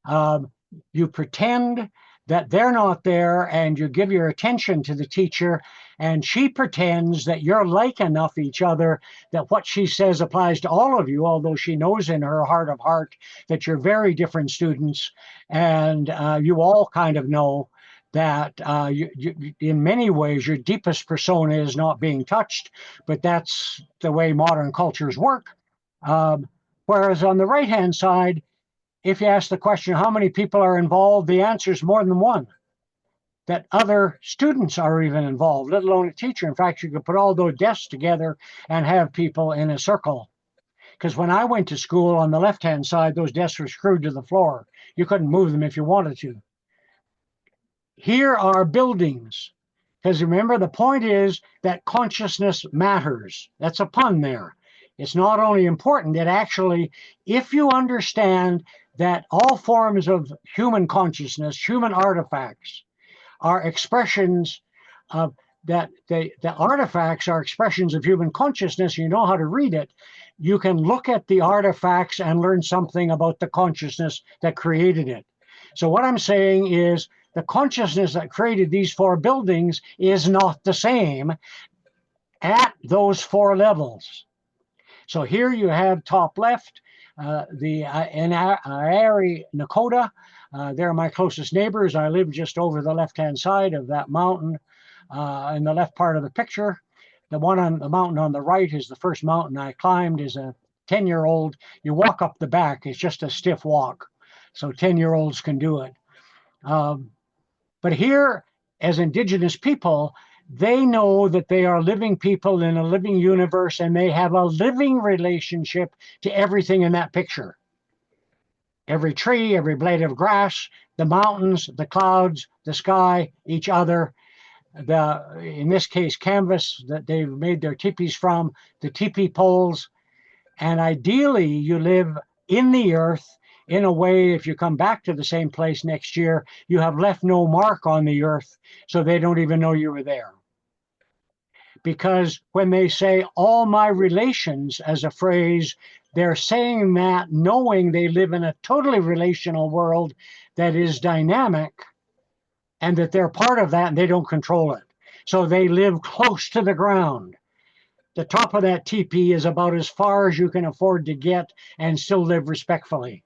You pretend that they're not there, and you give your attention to the teacher, and she pretends that you're like enough each other that what she says applies to all of you, although she knows in her heart of heart that you're very different students, and you all kind of know that in many ways your deepest persona is not being touched, but that's the way modern cultures work. Whereas on the right-hand side, if you ask the question, how many people are involved, the answer is more than one. That other students are even involved, let alone a teacher. In fact, you could put all those desks together and have people in a circle. Because when I went to school, on the left-hand side, those desks were screwed to the floor. You couldn't move them if you wanted to. Here are buildings. Because remember, the point is that consciousness matters. That's a pun there. It's not only important, it actually, if you understand that all forms of human consciousness, human artifacts, are expressions of that the artifacts are expressions of human consciousness, you know how to read it, you can look at the artifacts and learn something about the consciousness that created it. So what I'm saying is the consciousness that created these four buildings is not the same at those four levels. So here you have top left, in Ari, Nakota. They're my closest neighbors. I live just over the left-hand side of that mountain in the left part of the picture. The one on the mountain on the right is the first mountain I climbed as a 10-year-old. You walk up the back. It's just a stiff walk. So 10-year-olds can do it. But here, as Indigenous people, they know that they are living people in a living universe, and they have a living relationship to everything in that picture. Every tree, every blade of grass, the mountains, the clouds, the sky, each other, in this case, canvas that they've made their teepees from, the teepee poles. And ideally, you live in the earth in a way, if you come back to the same place next year, you have left no mark on the earth, so they don't even know you were there. Because when they say all my relations as a phrase, they're saying that knowing they live in a totally relational world that is dynamic, and that they're part of that and they don't control it. So they live close to the ground. The top of that teepee is about as far as you can afford to get and still live respectfully.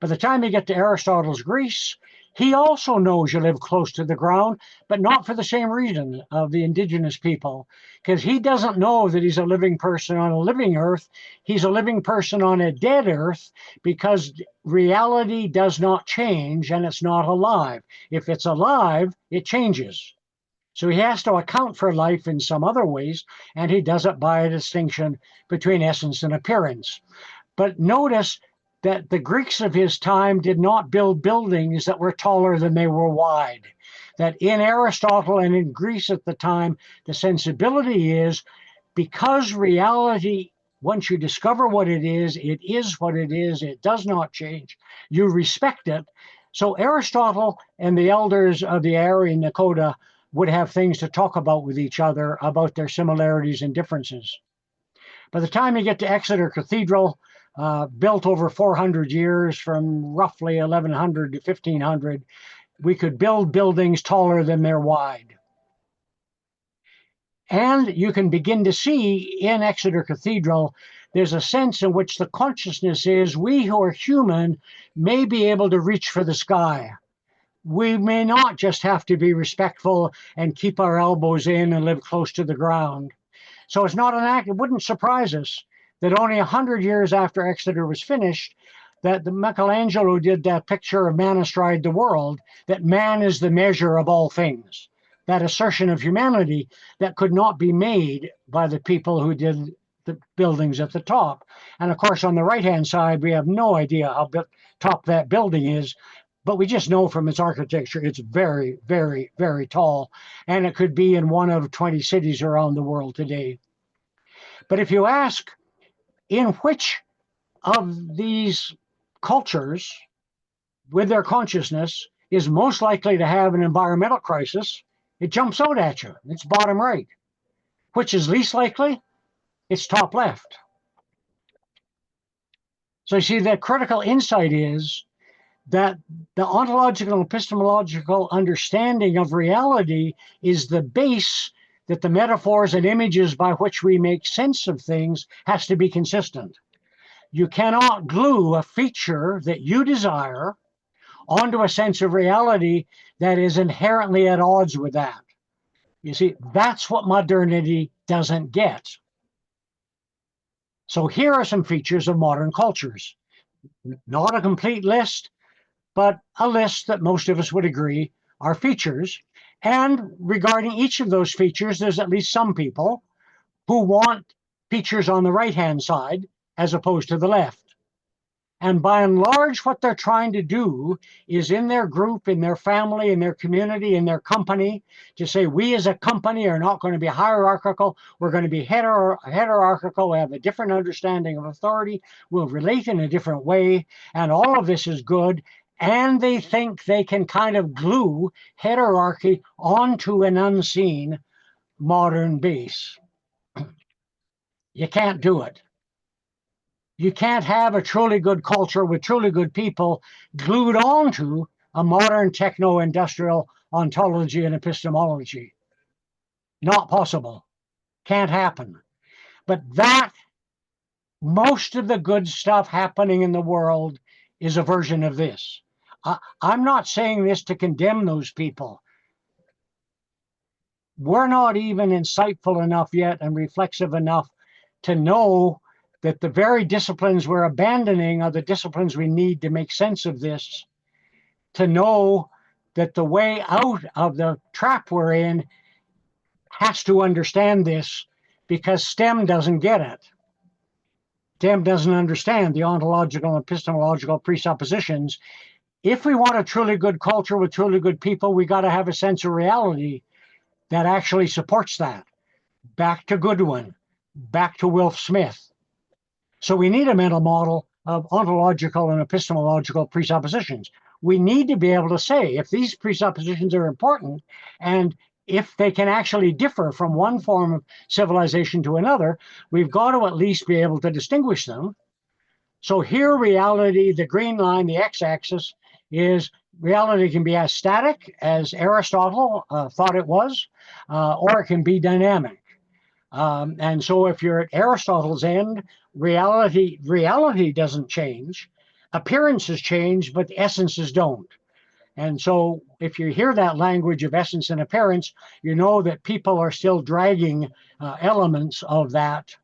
By the time you get to Aristotle's Greece, he also knows you live close to the ground, but not for the same reason of the indigenous people, because he doesn't know that he's a living person on a living earth. He's a living person on a dead earth, because reality does not change and it's not alive. If it's alive, it changes. So he has to account for life in some other ways, and he does it by a distinction between essence and appearance. But notice that the Greeks of his time did not build buildings that were taller than they were wide. That in Aristotle and in Greece at the time, the sensibility is, because reality, once you discover what it is what it is, it does not change, you respect it. So Aristotle and the elders of the Aryan Nakota would have things to talk about with each other about their similarities and differences. By the time you get to Exeter Cathedral, built over 400 years from roughly 1100 to 1500, we could build buildings taller than they're wide. And you can begin to see in Exeter Cathedral, there's a sense in which the consciousness is we who are human may be able to reach for the sky. We may not just have to be respectful and keep our elbows in and live close to the ground. So it's not an act. It wouldn't surprise us that only 100 years after Exeter was finished, that the Michelangelo did that picture of man astride the world, that man is the measure of all things. That assertion of humanity that could not be made by the people who did the buildings at the top. And of course, on the right-hand side, we have no idea how top that building is, but we just know from its architecture, it's very, very, very tall. And it could be in one of 20 cities around the world today. But if you ask, in which of these cultures, with their consciousness, is most likely to have an environmental crisis, it jumps out at you. It's bottom right. Which is least likely? It's top left. So you see, the critical insight is that the ontological and epistemological understanding of reality is the base that the metaphors and images by which we make sense of things has to be consistent. You cannot glue a feature that you desire onto a sense of reality that is inherently at odds with that. You see, that's what modernity doesn't get. So here are some features of modern cultures. Not a complete list, but a list that most of us would agree are features. And regarding each of those features, there's at least some people who want features on the right-hand side as opposed to the left. And by and large, what they're trying to do is in their group, in their family, in their community, in their company, to say, we as a company are not going to be hierarchical. We're going to be heterarchical. We have a different understanding of authority. We'll relate in a different way. And all of this is good. And they think they can kind of glue hierarchy onto an unseen modern base. You can't do it. You can't have a truly good culture with truly good people glued onto a modern techno-industrial ontology and epistemology. Not possible. Can't happen. But that, most of the good stuff happening in the world is a version of this. I'm not saying this to condemn those people. We're not even insightful enough yet and reflexive enough to know that the very disciplines we're abandoning are the disciplines we need to make sense of this, to know that the way out of the trap we're in has to understand this, because STEM doesn't get it. STEM doesn't understand the ontological and epistemological presuppositions. If we want a truly good culture with truly good people, we got to have a sense of reality that actually supports that. Back to Goodwin, back to Wilf Smith. So we need a mental model of ontological and epistemological presuppositions. We need to be able to say if these presuppositions are important and if they can actually differ from one form of civilization to another, we've got to at least be able to distinguish them. So here reality, the green line, the x-axis, is reality can be as static as Aristotle thought it was, or it can be dynamic. And so if you're at Aristotle's end, reality doesn't change. Appearances change, but the essences don't. And so if you hear that language of essence and appearance, you know that people are still dragging elements of that.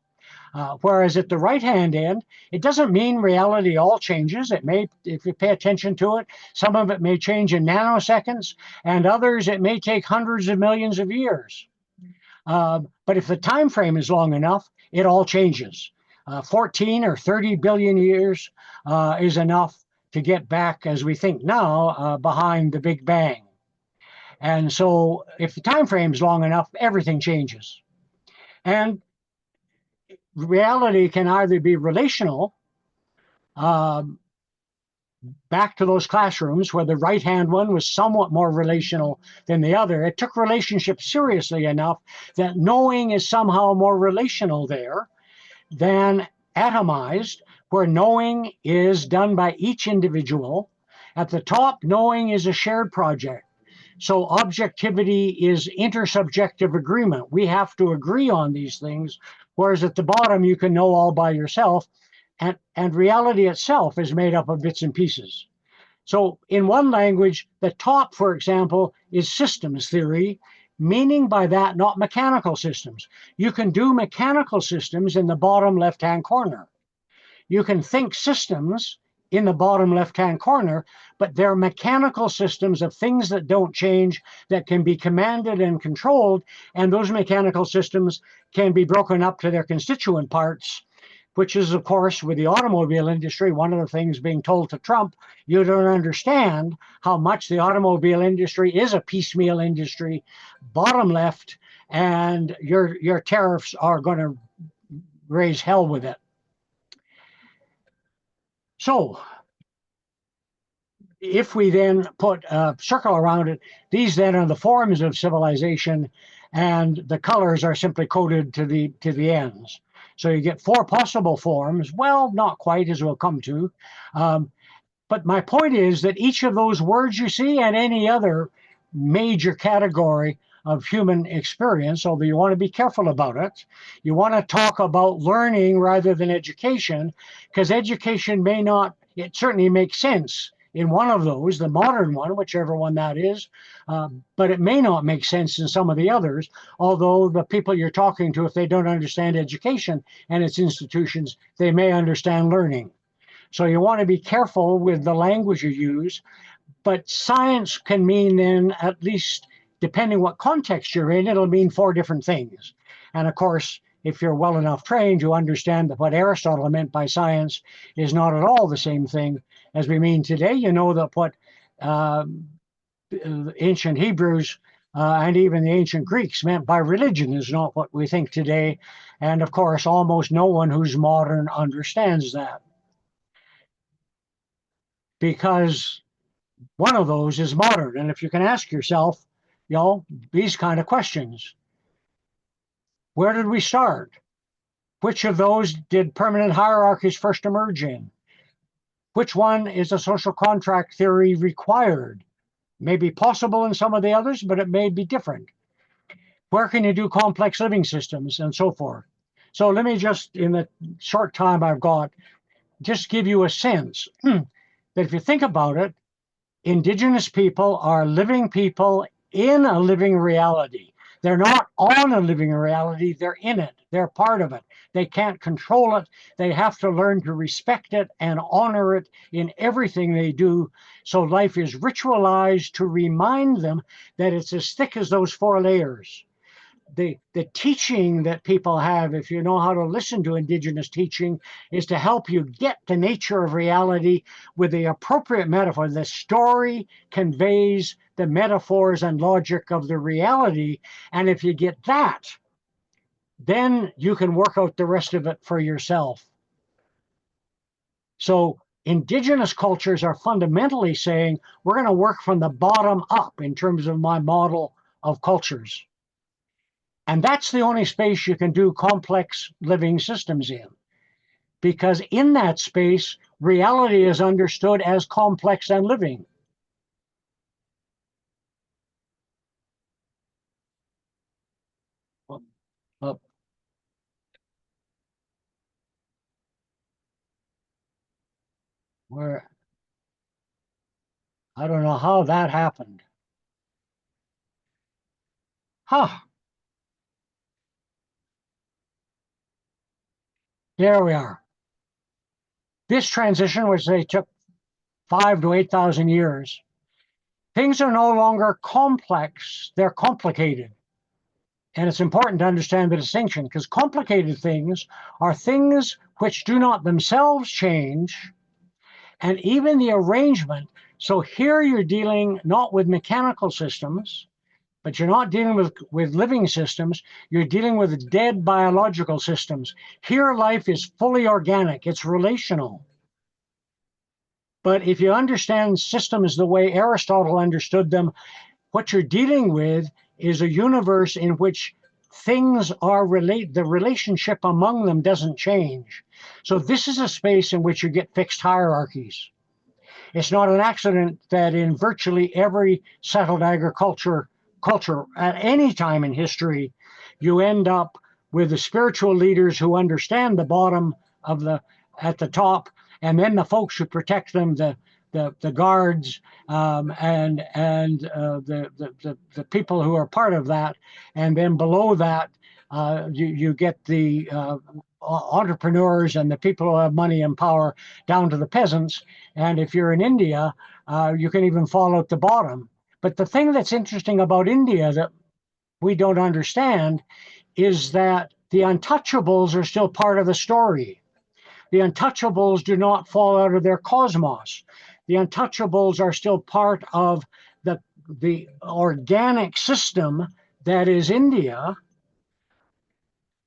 Whereas at the right-hand end, it doesn't mean reality all changes. It may, if you pay attention to it, some of it may change in nanoseconds, and others it may take hundreds of millions of years. But if the time frame is long enough, it all changes. 14 or 30 billion years is enough to get back, as we think now, behind the Big Bang. And so if the time frame is long enough, everything changes. And reality can either be relational, back to those classrooms where the right-hand one was somewhat more relational than the other. It took relationships seriously enough that knowing is somehow more relational there than atomized, where knowing is done by each individual. At the top, knowing is a shared project. So objectivity is intersubjective agreement. We have to agree on these things, whereas at the bottom, you can know all by yourself. And reality itself is made up of bits and pieces. So in one language, the top, for example, is systems theory, meaning by that not mechanical systems. You can do mechanical systems in the bottom left-hand corner. You can think systems in the bottom left-hand corner, but they're mechanical systems of things that don't change, that can be commanded and controlled, and those mechanical systems can be broken up to their constituent parts, which is, of course, with the automobile industry, one of the things being told to Trump, you don't understand how much the automobile industry is a piecemeal industry, bottom left, and your tariffs are going to raise hell with it. So if we then put a circle around it, these then are the forms of civilization, and the colors are simply coded to the ends. So you get 4 possible forms. Well, not quite, as we'll come to. But my point is that each of those words you see and any other major category of human experience, although you want to be careful about it, you want to talk about learning rather than education, because education may not, it certainly makes sense in one of those, the modern one, whichever one that is, but it may not make sense in some of the others, although the people you're talking to, if they don't understand education and its institutions, they may understand learning. So you want to be careful with the language you use, but science can mean then, at least depending what context you're in, it'll mean 4 different things. And of course, if you're well enough trained, you understand that what Aristotle meant by science is not at all the same thing as we mean today. You know that what ancient Hebrews and even the ancient Greeks meant by religion is not what we think today. And of course, almost no one who's modern understands that, because one of those is modern. And if you can ask yourself, these kind of questions: where did we start? Which of those did permanent hierarchies first emerge in? Which one is a social contract theory required? Maybe possible in some of the others, but it may be different. Where can you do complex living systems, and so forth? So let me just, in the short time I've got, just give you a sense that if you think about it, Indigenous people are living people in a living reality. They're not on a living reality, they're in it. They're part of it. They can't control it. They have to learn to respect it and honor it in everything they do. So life is ritualized to remind them that it's as thick as those 4 layers. The teaching that people have, if you know how to listen to Indigenous teaching, is to help you get the nature of reality with the appropriate metaphor. The story conveys the metaphors and logic of the reality. And if you get that, then you can work out the rest of it for yourself. So Indigenous cultures are fundamentally saying, we're going to work from the bottom up in terms of my model of cultures. And that's the only space you can do complex living systems in, because in that space, reality is understood as complex and living. Where I don't know how that happened. Huh. There we are. This transition, which they took 5,000 to 8,000 years, things are no longer complex, they're complicated. And it's important to understand the distinction, because complicated things are things which do not themselves change, and even the arrangement. So here you're dealing not with mechanical systems, but you're not dealing with living systems, you're dealing with dead biological systems. Here life is fully organic, it's relational. But if you understand systems the way Aristotle understood them, what you're dealing with is a universe in which things are the relationship among them doesn't change. So this is a space in which you get fixed hierarchies. It's not an accident that in virtually every settled agriculture culture at any time in history, you end up with the spiritual leaders who understand the bottom of at the top, and then the folks who protect them, the guards, and the people who are part of that, and then below that, you get the entrepreneurs and the people who have money and power down to the peasants. And if you're in India, you can even fall at the bottom. But the thing that's interesting about India that we don't understand is that the untouchables are still part of the story. The untouchables do not fall out of their cosmos. The untouchables are still part of the organic system that is India,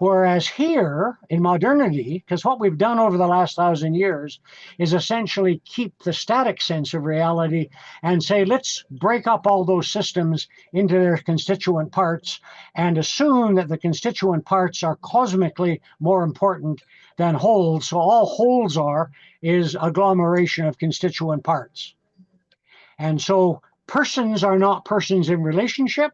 Whereas here in modernity, because what we've done over the last 1,000 years is essentially keep the static sense of reality and say, let's break up all those systems into their constituent parts and assume that the constituent parts are cosmically more important than wholes. So all wholes is agglomeration of constituent parts. And so persons are not persons in relationship.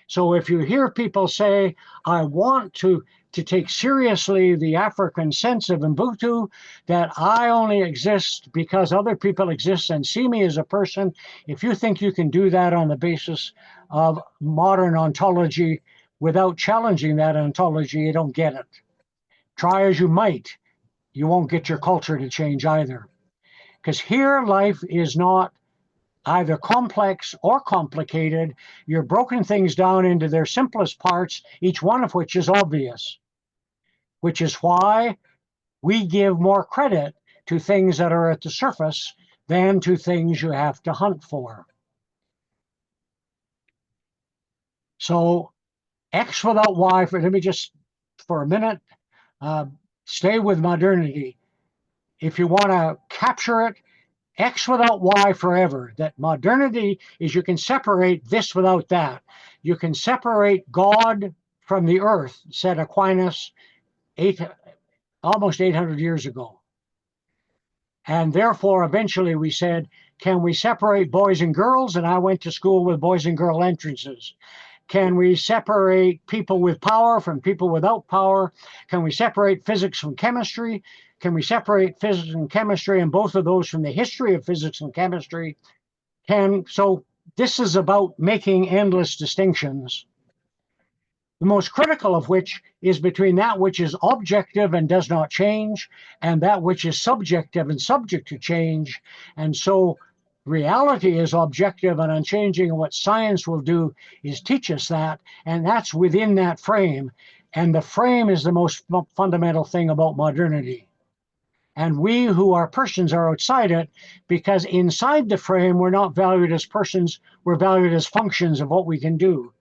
So if you hear people say, I want to take seriously the African sense of Ubuntu, that I only exist because other people exist and see me as a person, if you think you can do that on the basis of modern ontology without challenging that ontology, you don't get it. Try as you might, you won't get your culture to change either. Because here life is not either complex or complicated. You're broken things down into their simplest parts, each one of which is obvious, which is why we give more credit to things that are at the surface than to things you have to hunt for. So X without Y, let me just for a minute, stay with modernity. If you want to capture it, X without Y forever. That modernity is you can separate this without that. You can separate God from the earth, said Aquinas almost 800 years ago. And therefore, eventually we said, can we separate boys and girls? And I went to school with boys and girl entrances. Can we separate people with power from people without power? Can we separate physics from chemistry? Can we separate physics and chemistry and both of those from the history of physics and chemistry? So this is about making endless distinctions. The most critical of which is between that which is objective and does not change and that which is subjective and subject to change. And so reality is objective and unchanging, and what science will do is teach us that, and that's within that frame. And the frame is the most fundamental thing about modernity. And we who are persons are outside it, because inside the frame, we're not valued as persons, we're valued as functions of what we can do.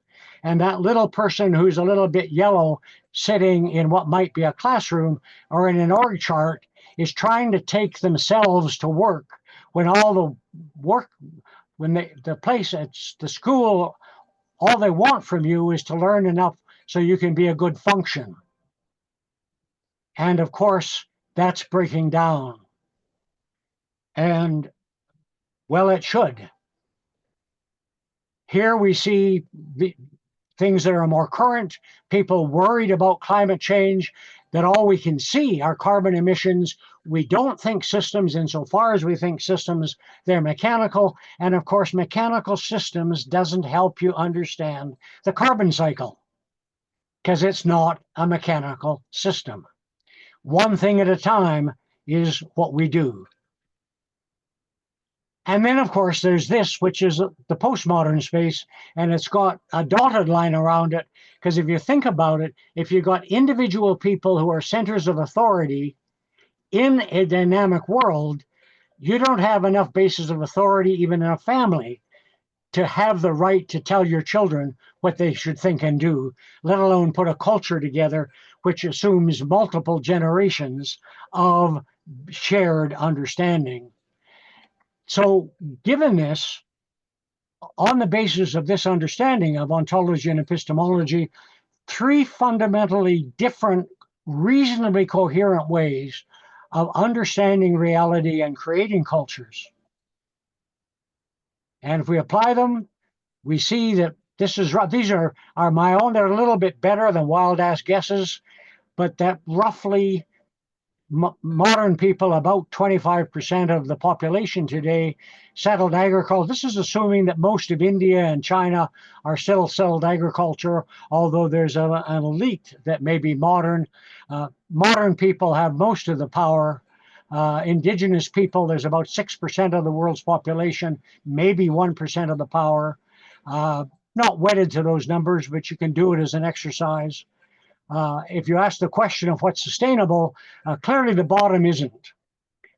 And that little person who's a little bit yellow sitting in what might be a classroom or in an org chart is trying to take themselves to work when all the work, when the place at the school, all they want from you is to learn enough so you can be a good function. And of course, that's breaking down. And well, it should. Here we see the things that are more current, people worried about climate change, that all we can see are carbon emissions. We don't think systems. Insofar as we think systems, they're mechanical. And of course, mechanical systems doesn't help you understand the carbon cycle, because it's not a mechanical system. One thing at a time is what we do. And then, of course, there's this, which is the postmodern space, and it's got a dotted line around it, because if you think about it, if you've got individual people who are centers of authority in a dynamic world, you don't have enough bases of authority, even in a family, to have the right to tell your children what they should think and do, let alone put a culture together which assumes multiple generations of shared understanding. So given this, on the basis of this understanding of ontology and epistemology, three fundamentally different, reasonably coherent ways of understanding reality and creating cultures. And if we apply them, we see that these are my own. They're a little bit better than wild ass guesses, but that roughly modern people, about 25% of the population today, settled agriculture. This is assuming that most of India and China are still settled agriculture, although there's an elite that may be modern. Modern people have most of the power. Indigenous people, there's about 6% of the world's population, maybe 1% of the power. Not wedded to those numbers, but you can do it as an exercise. If you ask the question of what's sustainable, clearly the bottom isn't.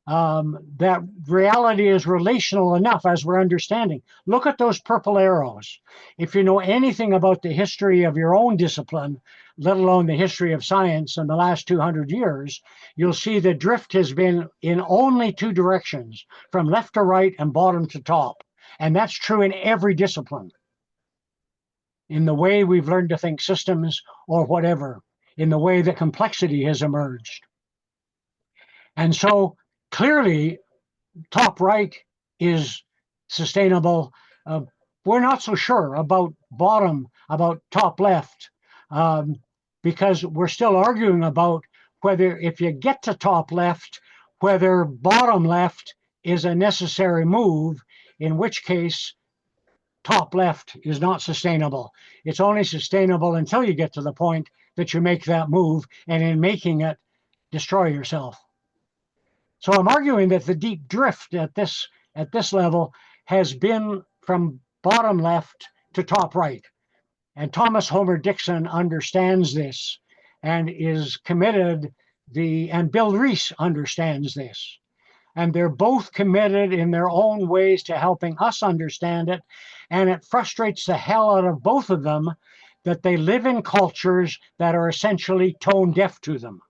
That reality is relational enough as we're understanding. Look at those purple arrows. If you know anything about the history of your own discipline, let alone the history of science in the last 200 years, you'll see the drift has been in only two directions, from left to right and bottom to top. And that's true in every discipline, in the way we've learned to think systems or whatever, in the way that complexity has emerged. And so clearly, top right is sustainable. We're not so sure about top left, because we're still arguing about whether, if you get to top left, whether bottom left is a necessary move, in which case top left is not sustainable. It's only sustainable until you get to the point that you make that move, and in making it, destroy yourself. So I'm arguing that the deep drift at this level has been from bottom left to top right. And Thomas Homer Dixon understands this and is committed, and Bill Reese understands this. And they're both committed in their own ways to helping us understand it. And it frustrates the hell out of both of them that they live in cultures that are essentially tone deaf to them.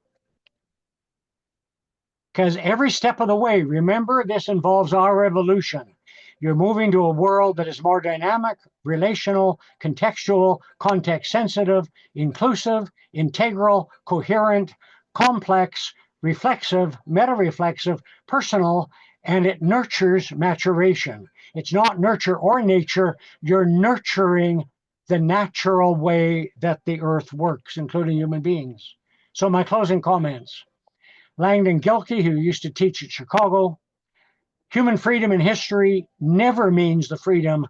Because every step of the way, remember, this involves our evolution. You're moving to a world that is more dynamic, relational, contextual, context-sensitive, inclusive, integral, coherent, complex, reflexive, meta-reflexive, personal, and it nurtures maturation. It's not nurture or nature. You're nurturing the natural way that the earth works, including human beings. So my closing comments. Langdon Gilkey, who used to teach at Chicago, human freedom in history never means the freedom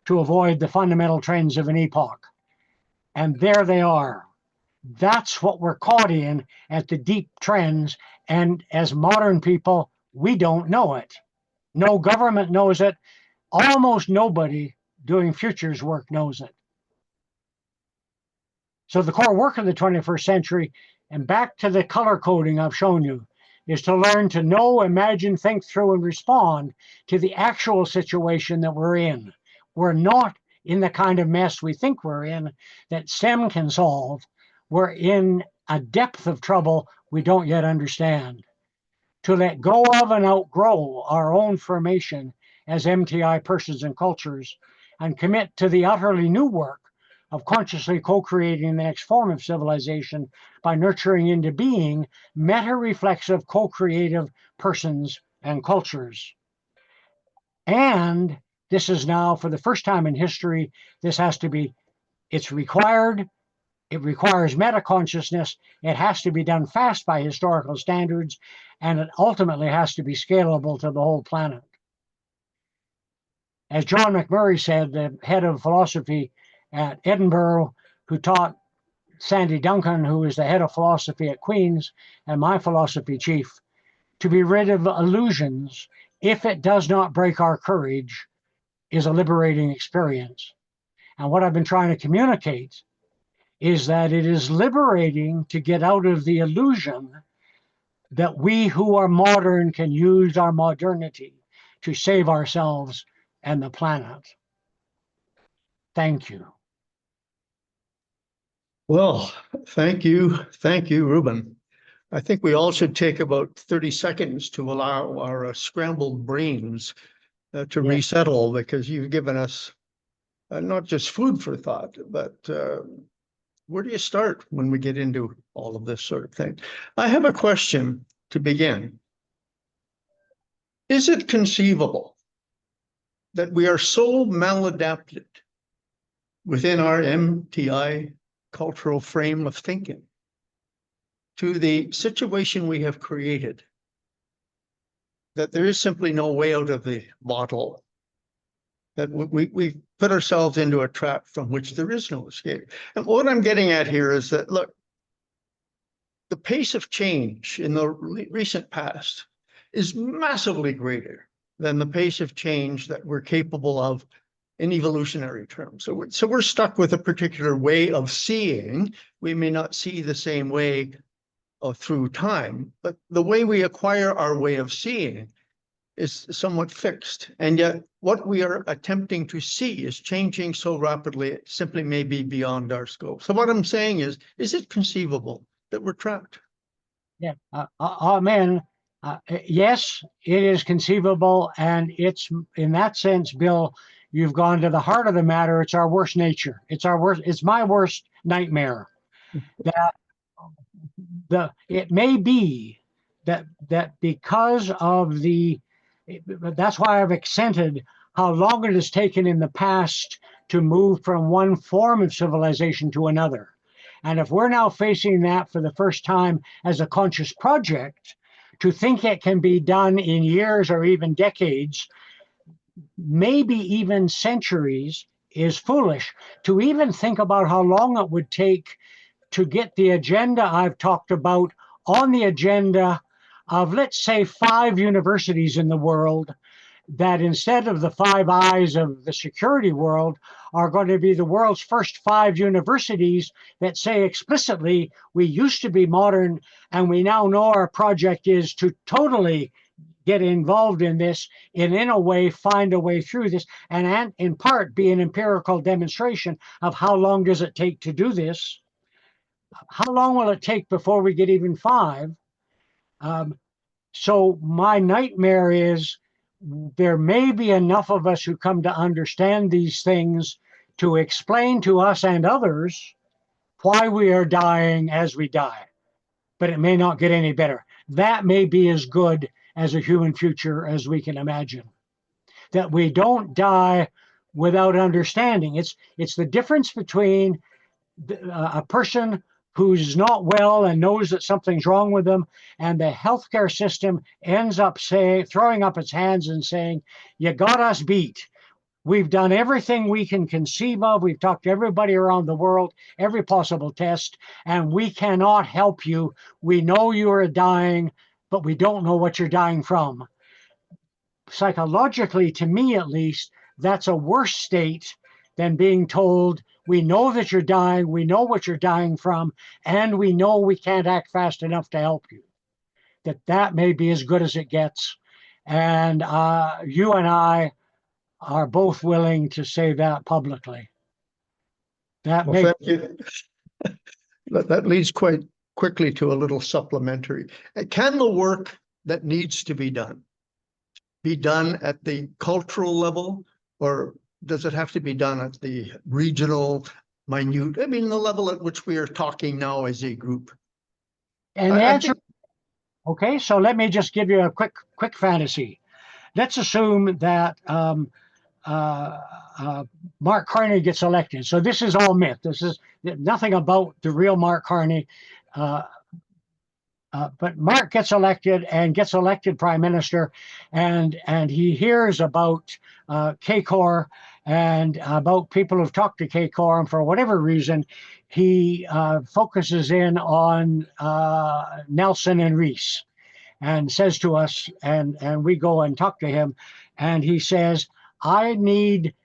to avoid the fundamental trends of an epoch. And there they are. That's what we're caught in at the deep trends. And as modern people, we don't know it. No government knows it. Almost nobody doing futures work knows it. So the core work of the 21st century, and back to the color coding I've shown you, is to learn to know, imagine, think through, and respond to the actual situation that we're in. We're not in the kind of mess we think we're in that STEM can solve. We're in a depth of trouble we don't yet understand. To let go of and outgrow our own formation as MTI persons and cultures, and commit to the utterly new work of consciously co-creating the next form of civilization by nurturing into being meta-reflexive, co-creative persons and cultures. And this is now, for the first time in history, it's required. It requires meta-consciousness. It has to be done fast by historical standards, and it ultimately has to be scalable to the whole planet. As John McMurray said, the head of philosophy at Edinburgh, who taught Sandy Duncan, who is the head of philosophy at Queen's and my philosophy chief, to be rid of illusions, if it does not break our courage, is a liberating experience. And what I've been trying to communicate is that it is liberating to get out of the illusion that we who are modern can use our modernity to save ourselves and the planet. Thank you. Well, thank you, Ruben. I think we all should take about 30 seconds to allow our scrambled brains to resettle, because you've given us not just food for thought, but where do you start when we get into all of this sort of thing? I have a question to begin. Is it conceivable that we are so maladapted within our MTI cultural frame of thinking to the situation we have created that there is simply no way out of the bottle, that we put ourselves into a trap from which there is no escape? And what I'm getting at here is that, look, the pace of change in the recent past is massively greater than the pace of change that we're capable of in evolutionary terms. So we're stuck with a particular way of seeing. We may not see the same way through time, but the way we acquire our way of seeing is somewhat fixed. And yet what we are attempting to see is changing so rapidly, it simply may be beyond our scope. So what I'm saying is it conceivable that we're trapped? Yeah. Amen. Yes, it is conceivable. And it's in that sense, Bill, you've gone to the heart of the matter. It's our worst nature. It's my worst nightmare that it may be that because of that's why I've accented how long it has taken in the past to move from one form of civilization to another. And if we're now facing that for the first time as a conscious project, to think it can be done in years or even decades, maybe even centuries, is foolish. To even think about how long it would take to get the agenda I've talked about on the agenda of, let's say, 5 universities in the world, that instead of the 5 eyes of the security world are going to be the world's first 5 universities that say explicitly, we used to be modern and we now know our project is to totally get involved in this and in a way find a way through this, and in part be an empirical demonstration of how long does it take to do this. How long will it take before we get even 5? So my nightmare is there may be enough of us who come to understand these things to explain to us and others why we are dying as we die, but it may not get any better. That may be as good as a human future as we can imagine. That we don't die without understanding. It's the difference between a person who's not well and knows that something's wrong with them, and the healthcare system ends up throwing up its hands and saying, you got us beat. We've done everything we can conceive of. We've talked to everybody around the world, every possible test, and we cannot help you. We know you are dying, but we don't know what you're dying from. Psychologically, to me at least, that's a worse state than being told, we know that you're dying, we know what you're dying from, and we know we can't act fast enough to help you. That may be as good as it gets. And you and I are both willing to say that publicly. Well, thank you. That leads quite quickly to a little supplementary. Can the work that needs to be done at the cultural level, or does it have to be done at the regional, minute, the level at which we are talking now as a group? And the answer, okay, so let me just give you a quick fantasy. Let's assume that Mark Carney gets elected. So this is all myth. This is nothing about the real Mark Carney. But Mark gets elected prime minister, and he hears about CACOR and about people who've talked to CACOR, and for whatever reason, he focuses in on Nelson and Reese, and says to us, and we go and talk to him, and he says, I need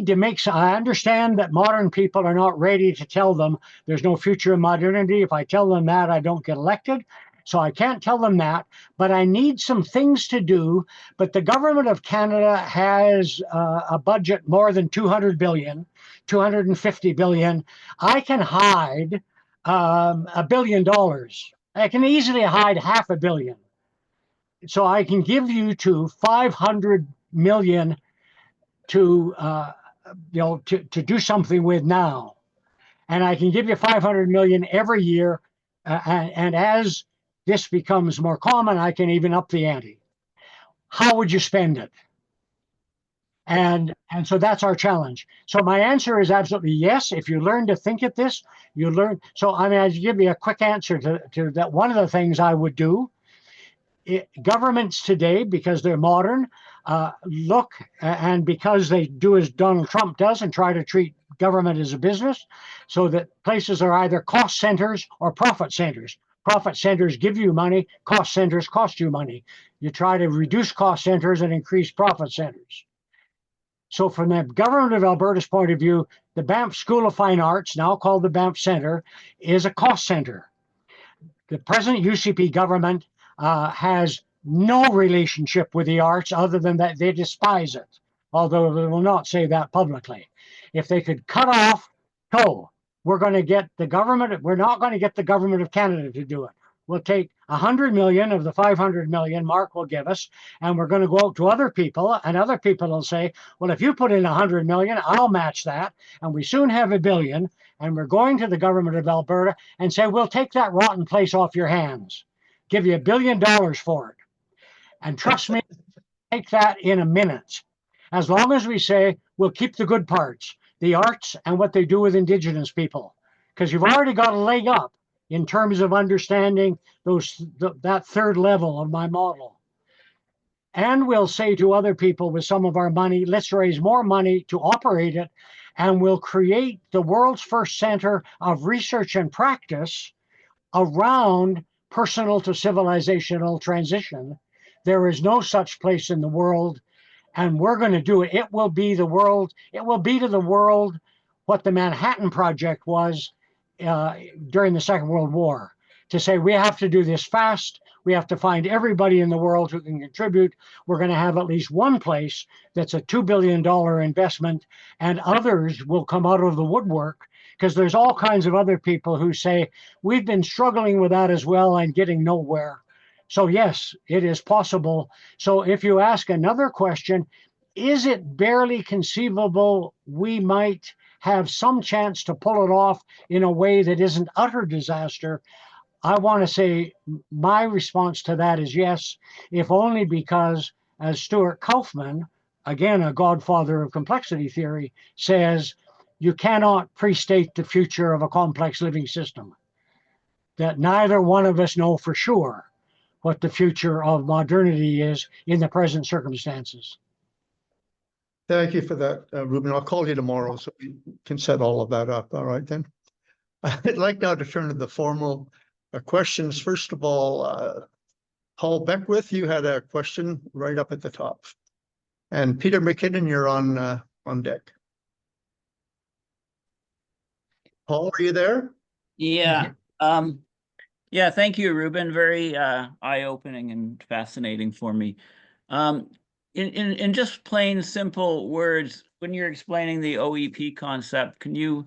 to I understand that modern people are not ready to tell them there's no future in modernity. If I tell them that, I don't get elected. So I can't tell them that, but I need some things to do. But the government of Canada has a budget more than 200 billion, 250 billion. I can hide $1 billion. I can easily hide $500 million. So I can give you to 500 million to do something with now, and I can give you 500 million every year, and as this becomes more common, I can even up the ante. How would you spend it? And so that's our challenge. So my answer is absolutely yes. If you learn to think at this, you learn. So I'll give you a quick answer to that. One of the things I would do, governments today, because they're modern, look, and because they do as Donald Trump does and try to treat government as a business, so that places are either cost centers or profit centers. Profit centers give you money, cost centers cost you money. You try to reduce cost centers and increase profit centers. So from the government of Alberta's point of view, the Banff School of Fine Arts, now called the Banff Centre, is a cost center. The present UCP government has no relationship with the arts other than that they despise it, although they will not say that publicly. If they could cut off, oh, we're going to get the government, we're not going to get the government of Canada to do it. We'll take 100 million of the 500 million Mark will give us, and we're going to go out to other people, and other people will say, well, if you put in 100 million, I'll match that. And we soon have $1 billion, and we're going to the government of Alberta and say, we'll take that rotten place off your hands, give you $1 billion for it. And trust me, take that in a minute. As long as we say we'll keep the good parts, the arts and what they do with Indigenous people, because you've already got a leg up in terms of understanding that third level of my model. And we'll say to other people with some of our money, let's raise more money to operate it, and we'll create the world's first center of research and practice around personal to civilizational transition. There is no such place in the world, and we're going to do it. It will be the world. It will be to the world what the Manhattan Project was during the Second World War, to say we have to do this fast. We have to find everybody in the world who can contribute. We're going to have at least one place that's a $2 billion investment, and others will come out of the woodwork, because there's all kinds of other people who say, we've been struggling with that as well and getting nowhere. So yes, it is possible. So if you ask another question, is it barely conceivable we might have some chance to pull it off in a way that isn't utter disaster? I want to say my response to that is yes, if only because, as Stuart Kaufman, again, a godfather of complexity theory, says, you cannot pre-state the future of a complex living system. That neither one of us know for sure what the future of modernity is in the present circumstances. Thank you for that, Ruben. I'll call you tomorrow so we can set all of that up. All right, then. I'd like now to turn to the formal questions. First of all, Paul Beckwith, you had a question right up at the top. And Peter McKinnon, you're on deck. Paul, are you there? Yeah. Yeah, thank you, Ruben. Very eye-opening and fascinating for me. In just plain, simple words, when you're explaining the OEP concept, can you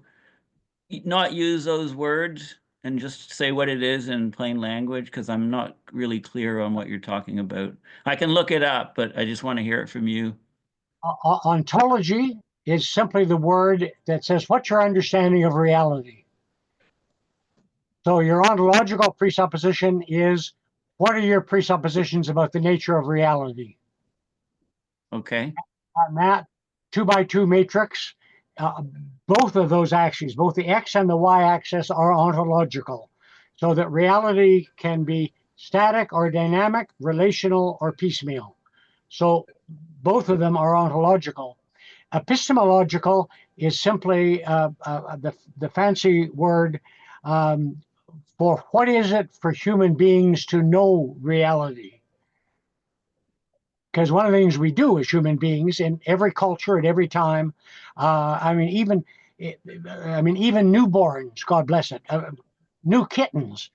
not use those words and just say what it is in plain language? Because I'm not really clear on what you're talking about. I can look it up, but I just want to hear it from you. Ontology is simply the word that says, what's your understanding of reality? So your ontological presupposition is, what are your presuppositions about the nature of reality? Okay. On that 2x2 matrix, both of those axes, both the X and the Y axis, are ontological, so that reality can be static or dynamic, relational or piecemeal. So both of them are ontological. Epistemological is simply the fancy word for what is it for human beings to know reality. Because one of the things we do as human beings in every culture at every time, even newborns, God bless it, new kittens,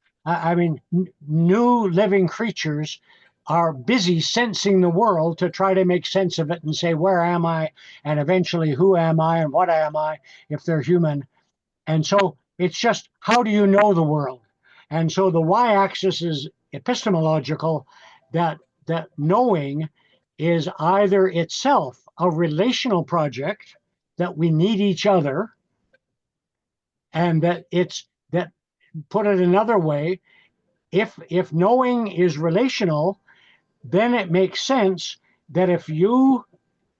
new living creatures are busy sensing the world to try to make sense of it and say, where am I? And eventually, who am I and what am I if they're human? And so it's just, how do you know the world? And so the y-axis is epistemological, that knowing is either itself a relational project, that we need each other, and that put it another way, if knowing is relational, then it makes sense that if you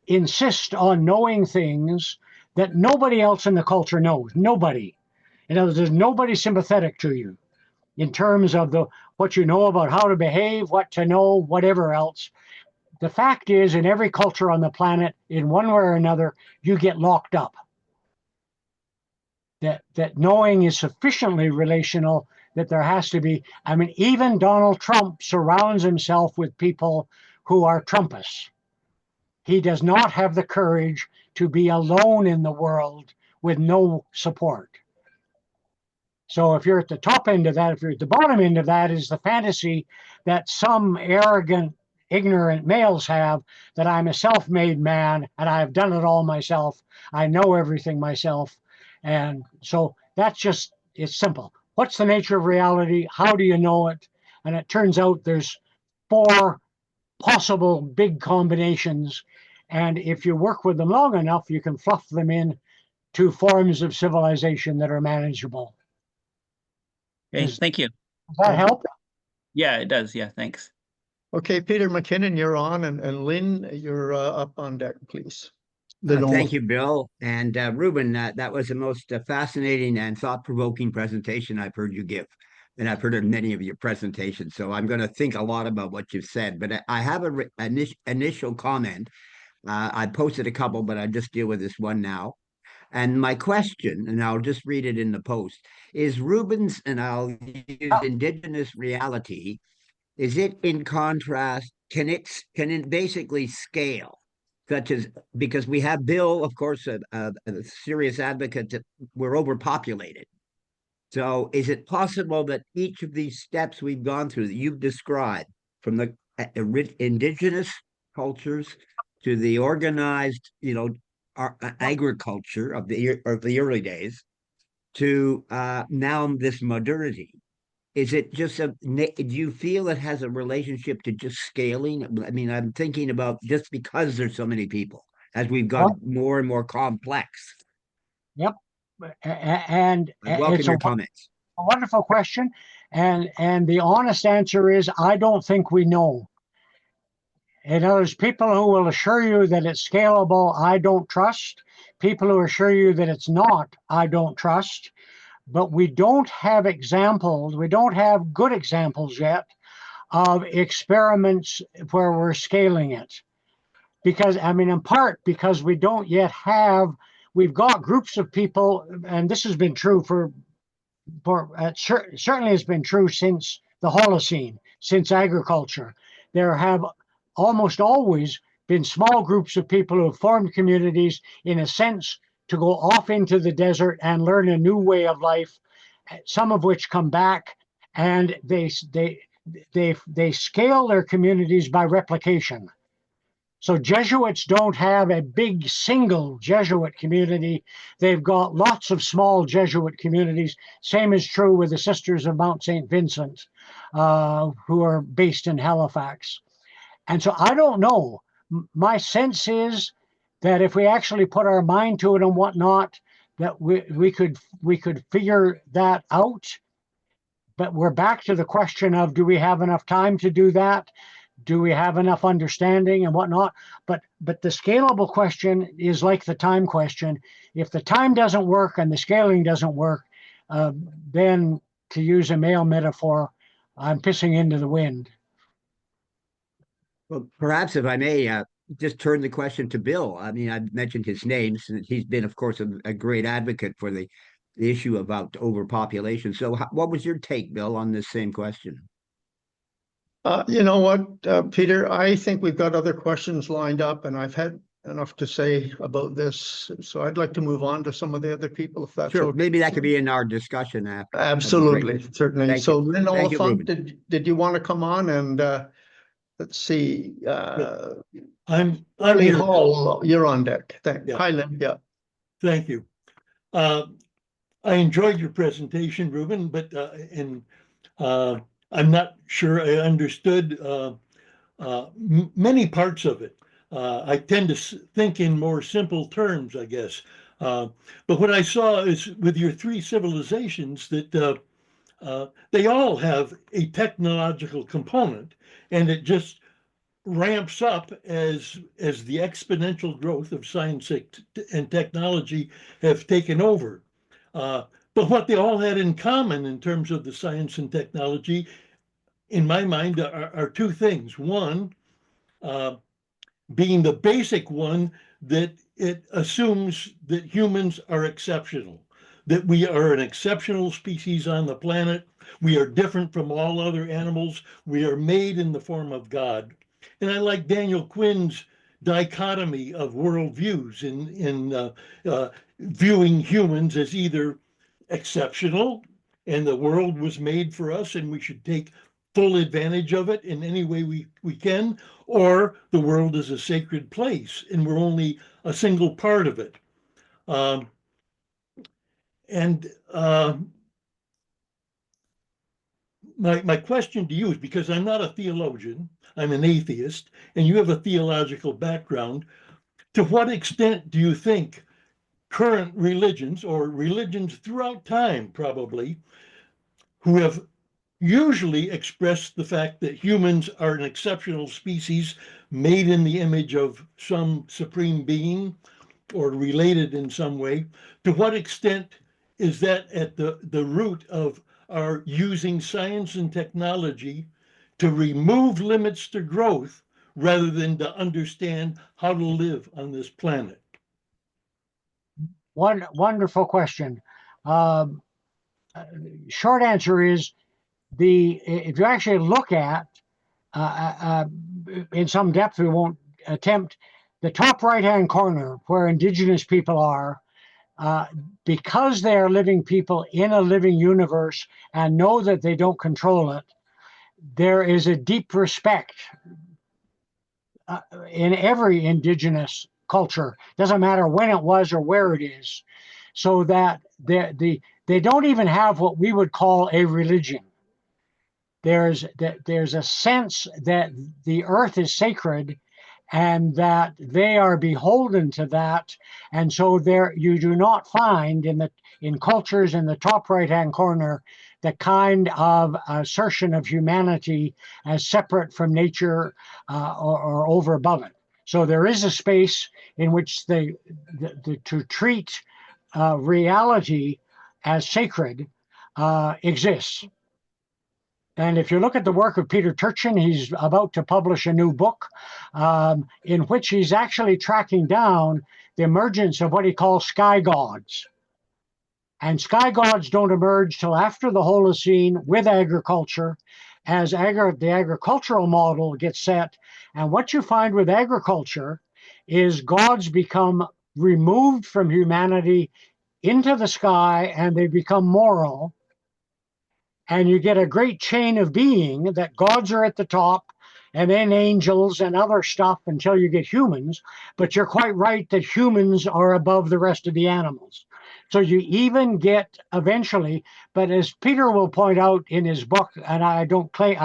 insist on knowing things that nobody else in the culture knows, nobody. In other words, there's nobody sympathetic to you in terms of what you know about how to behave, what to know, whatever else. The fact is, in every culture on the planet, in one way or another, you get locked up. That knowing is sufficiently relational that there has to be, even Donald Trump surrounds himself with people who are Trumpists. He does not have the courage to be alone in the world with no support. So if you're at the top end of that, if you're at the bottom end of that, is the fantasy that some arrogant, ignorant males have, that I'm a self-made man and I've done it all myself. I know everything myself. And so that's just, it's simple. What's the nature of reality? How do you know it? And it turns out there's 4 possible big combinations. And if you work with them long enough, you can fluff them in to forms of civilization that are manageable. Okay, thank you. Does that help? Yeah, it does. Yeah, thanks. Okay, Peter McKinnon, you're on, and Lynn, you're up on deck, please. Thank you, Bill. And Ruben, that was the most fascinating and thought-provoking presentation I've heard you give. And I've heard of many of your presentations. So I'm going to think a lot about what you've said. But I have an initial comment. I posted a couple, but I'll just deal with this one now. And my question, and I'll just read it in the post, is Ruben's, and I'll use indigenous reality, is it in contrast, can it basically scale? Such as, because we have Bill, of course, a serious advocate that we're overpopulated. So is it possible that each of these steps we've gone through that you've described, from the indigenous cultures to the organized, our agriculture of the early days, to now this modernity, is it just do you feel it has a relationship to just scaling? I mean, I'm thinking about just because there's so many people, as we've got more and more complex. Yep. And I welcome your comments. A wonderful question. And the honest answer is, I don't think we know. In other words, people who will assure you that it's scalable, I don't trust. People who assure you that it's not, I don't trust. But we don't have examples, we don't have good examples yet of experiments where we're scaling it. Because, I mean, in part because we don't yet have, we've got groups of people, and this has been true certainly has been true since the Holocene, since agriculture. There have almost always been small groups of people who have formed communities, in a sense, to go off into the desert and learn a new way of life, some of which come back, and they scale their communities by replication. So Jesuits don't have a big single Jesuit community. They've got lots of small Jesuit communities. Same is true with the Sisters of Mount St. Vincent, who are based in Halifax. And so I don't know. My sense is that if we actually put our mind to it and whatnot, that we could figure that out. But we're back to the question of, do we have enough time to do that? Do we have enough understanding and whatnot? But the scalable question is like the time question. If the time doesn't work and the scaling doesn't work, then, to use a male metaphor, I'm pissing into the wind. Well, perhaps if I may just turn the question to Bill. I mean, I've mentioned his name, since he's been, of course, a great advocate for the issue about overpopulation. So what was your take, Bill, on this same question? You know what, Peter, I think we've got other questions lined up, and I've had enough to say about this. So I'd like to move on to some of the other people, if that's sure. okay. Maybe that could be in our discussion after. Absolutely, certainly. Thank so you. Lynn Thank you, Oliphant, Ruben. did you want to come on and let's see. I'm Riley here. Hall, you're on deck. Yeah. Hi, Lynn. Yeah. Thank you. I enjoyed your presentation, Ruben, but I'm not sure I understood many parts of it. I tend to think in more simple terms, I guess. But what I saw is, with your 3 civilizations, that they all have a technological component, and it just ramps up as the exponential growth of science and technology have taken over. But what they all had in common in terms of the science and technology, in my mind, are 2 things. One, being the basic one, that it assumes that humans are exceptional, that we are an exceptional species on the planet. We are different from all other animals. We are made in the form of God. And I like Daniel Quinn's dichotomy of worldviews in viewing humans as either exceptional, and the world was made for us, and we should take full advantage of it in any way we can, or the world is a sacred place and we're only a single part of it. My question to you is, because I'm not a theologian, I'm an atheist, and you have a theological background, to what extent do you think current religions, or religions throughout time probably, who have usually expressed the fact that humans are an exceptional species made in the image of some supreme being or related in some way, to what extent is that at the root of our using science and technology to remove limits to growth rather than to understand how to live on this planet? Wonderful question. Short answer is if you actually look at in some depth, we won't attempt, the top right-hand corner where indigenous people are, because they are living people in a living universe and know that they don't control it, there is a deep respect in every indigenous culture. Doesn't matter when it was or where it is. So that they don't even have what we would call a religion. There's a sense that the earth is sacred and that they are beholden to that. And so there you do not find in cultures in the top right-hand corner the kind of assertion of humanity as separate from nature or over above it. So there is a space in which to treat reality as sacred exists. And if you look at the work of Peter Turchin, he's about to publish a new book in which he's actually tracking down the emergence of what he calls sky gods. And sky gods don't emerge till after the Holocene with agriculture, as the agricultural model gets set. And what you find with agriculture is gods become removed from humanity into the sky, and they become moral. And you get a great chain of being that gods are at the top, and then angels and other stuff until you get humans. But you're quite right that humans are above the rest of the animals. So you even get eventually, but as Peter will point out in his book, and I don't claim,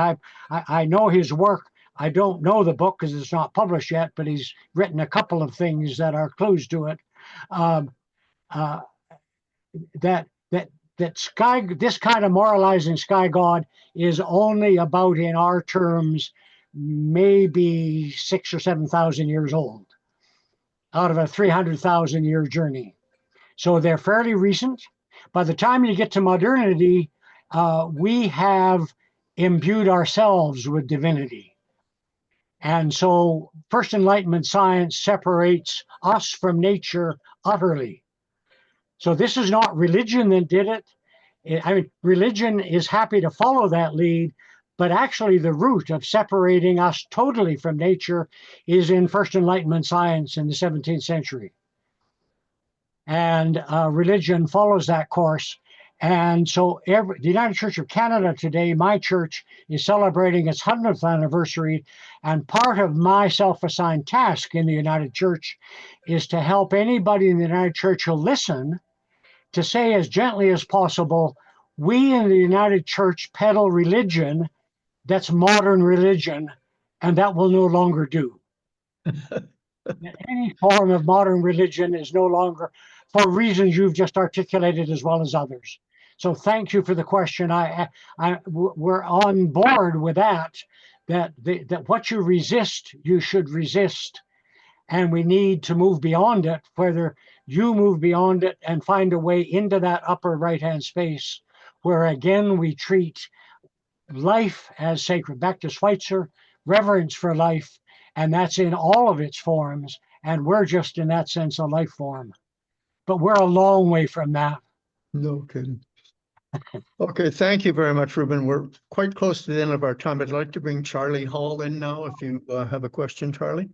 I know his work, I don't know the book because it's not published yet, but he's written a couple of things that are clues to it. This kind of moralizing sky god is only about, in our terms, maybe 6,000 or 7,000 years old out of a 300,000 year journey. So they're fairly recent. By the time you get to modernity, we have imbued ourselves with divinity. And so first Enlightenment science separates us from nature utterly. So this is not religion that did it. I mean, religion is happy to follow that lead, but actually the root of separating us totally from nature is in first Enlightenment science in the 17th century. And religion follows that course. And so the United Church of Canada today, my church, is celebrating its 100th anniversary. And part of my self-assigned task in the United Church is to help anybody in the United Church who'll listen to say as gently as possible, we in the United Church peddle religion that's modern religion, and that will no longer do. Any form of modern religion is no longer, for reasons you've just articulated as well as others. So thank you for the question. We're on board with that what you resist, you should resist. And we need to move beyond it, whether you move beyond it and find a way into that upper right-hand space where, again, we treat life as sacred. Back to Schweitzer, reverence for life, and that's in all of its forms. And we're just, in that sense, a life form. But we're a long way from that. No kidding. Okay, thank you very much, Ruben. We're quite close to the end of our time. I'd like to bring Charlie Hall in now if you have a question, Charlie.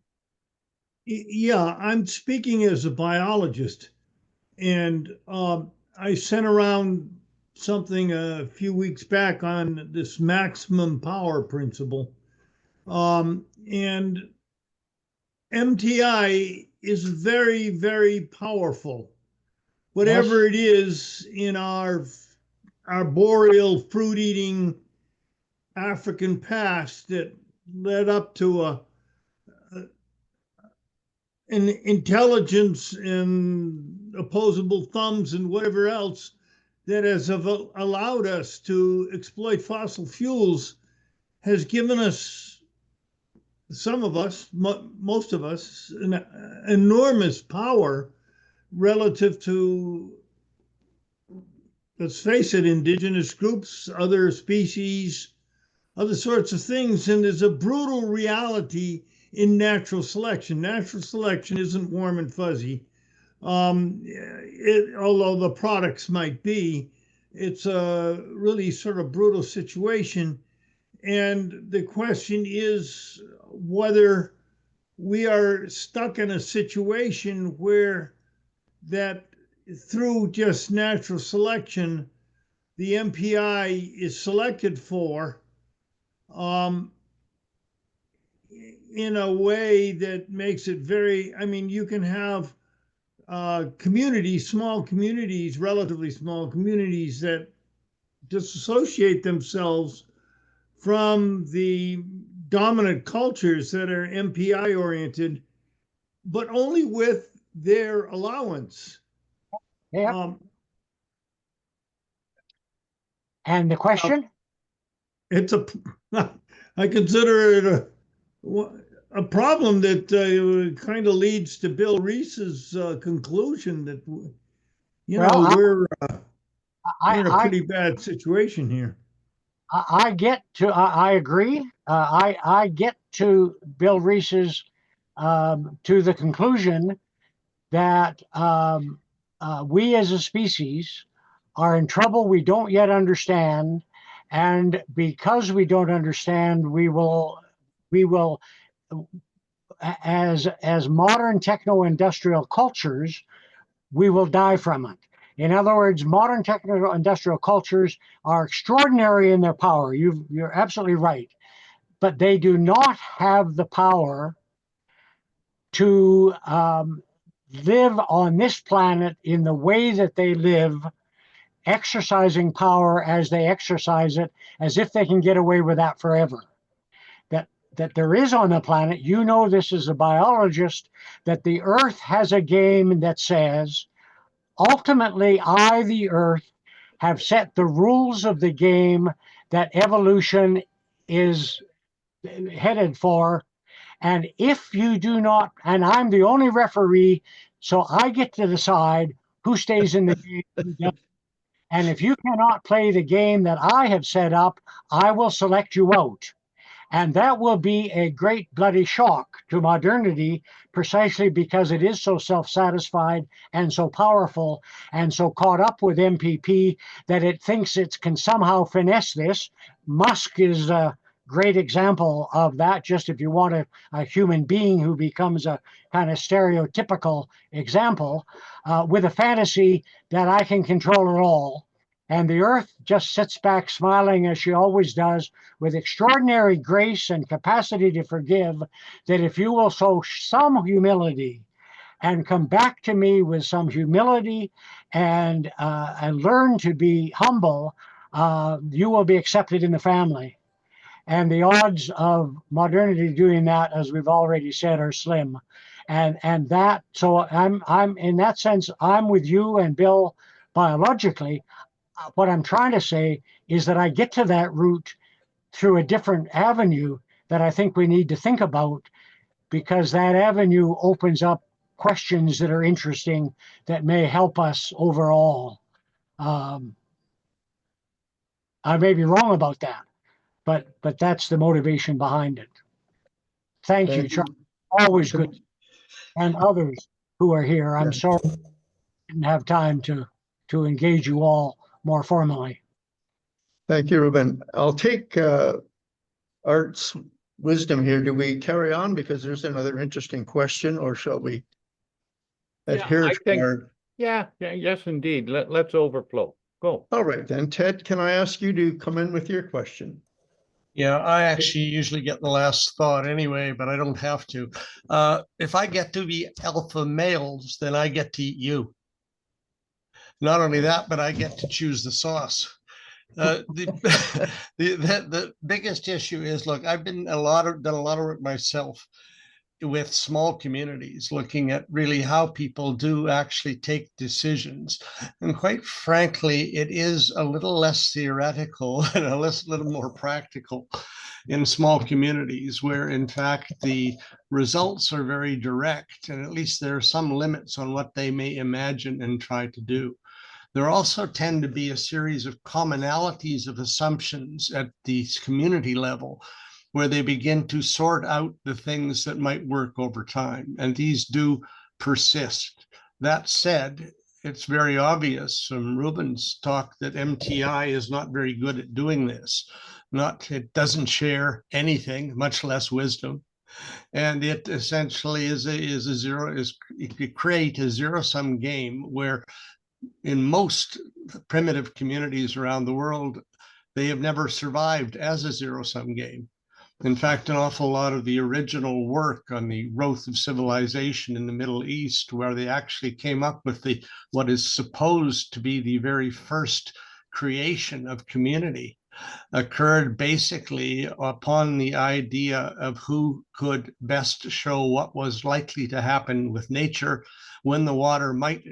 Yeah, I'm speaking as a biologist, and I sent around something a few weeks back on this maximum power principle. And MTI is very, very powerful. Whatever it is in our boreal fruit-eating African past that led up to an intelligence and opposable thumbs and whatever else that has allowed us to exploit fossil fuels has given us, some of us, most of us, an enormous power relative to, let's face it, indigenous groups, other species, other sorts of things. And there's a brutal reality in natural selection. Natural selection isn't warm and fuzzy. Although the products might be, it's a really sort of brutal situation. And the question is whether we are stuck in a situation where that through just natural selection, the MPI is selected for in a way that makes it very, I mean, you can have communities, small communities, relatively small communities that disassociate themselves from the dominant cultures that are MPI oriented, but only with their allowance. Yeah. And the question? It's I consider it a problem that kind of leads to Bill Reese's conclusion that, we're in a pretty bad situation here. I agree. I get to Bill Reese's to the conclusion that we as a species are in trouble we don't yet understand, and because we don't understand, we will as modern techno-industrial cultures, we will die from it. In other words, modern techno-industrial cultures are extraordinary in their power. You're absolutely right. But they do not have the power to live on this planet in the way that they live, exercising power as they exercise it, as if they can get away with that forever. That there is on the planet, you know this as a biologist, that the Earth has a game that says, ultimately, I, the Earth, have set the rules of the game that evolution is headed for. And if you do not, and I'm the only referee, so I get to decide who stays in the game. And if you cannot play the game that I have set up, I will select you out. And that will be a great bloody shock to modernity, precisely because it is so self-satisfied and so powerful and so caught up with MPP that it thinks it can somehow finesse this. Musk is a great example of that. Just if you want a human being who becomes a kind of stereotypical example with a fantasy that I can control it all. And the Earth just sits back smiling, as she always does, with extraordinary grace and capacity to forgive, that if you will show some humility and come back to me with some humility and learn to be humble, you will be accepted in the family. And the odds of modernity doing that, as we've already said, are slim. And that, so I'm in that sense, I'm with you and Bill biologically. What I'm trying to say is that I get to that route through a different avenue that I think we need to think about, because that avenue opens up questions that are interesting that may help us overall. I may be wrong about that, but that's the motivation behind it. Thank you, Charles. Always good. And others who are here. I'm sorry I didn't have time to engage you all more formally. Thank you, Ruben. I'll take Art's wisdom here. Do we carry on because there's another interesting question, or shall we adhere to our... Yes, indeed. Let's overflow. Cool. All right, then, Ted, can I ask you to come in with your question? Yeah, I actually usually get the last thought anyway, but I don't have to. If I get to be alpha males, then I get to eat you. Not only that, but I get to choose the sauce. The biggest issue is, look, I've done a lot of work myself with small communities, looking at really how people do actually take decisions. And quite frankly, it is a little less theoretical and a little more practical in small communities, where in fact the results are very direct, and at least there are some limits on what they may imagine and try to do. There also tend to be a series of commonalities of assumptions at the community level, where they begin to sort out the things that might work over time, and these do persist. That said, it's very obvious from Ruben's talk that MTI is not very good at doing this. It doesn't share anything, much less wisdom. And it essentially it create a zero-sum game where in most primitive communities around the world, they have never survived as a zero-sum game. In fact, an awful lot of the original work on the growth of civilization in the Middle East, where they actually came up with what is supposed to be the very first creation of community, occurred basically upon the idea of who could best show what was likely to happen with nature, when the water might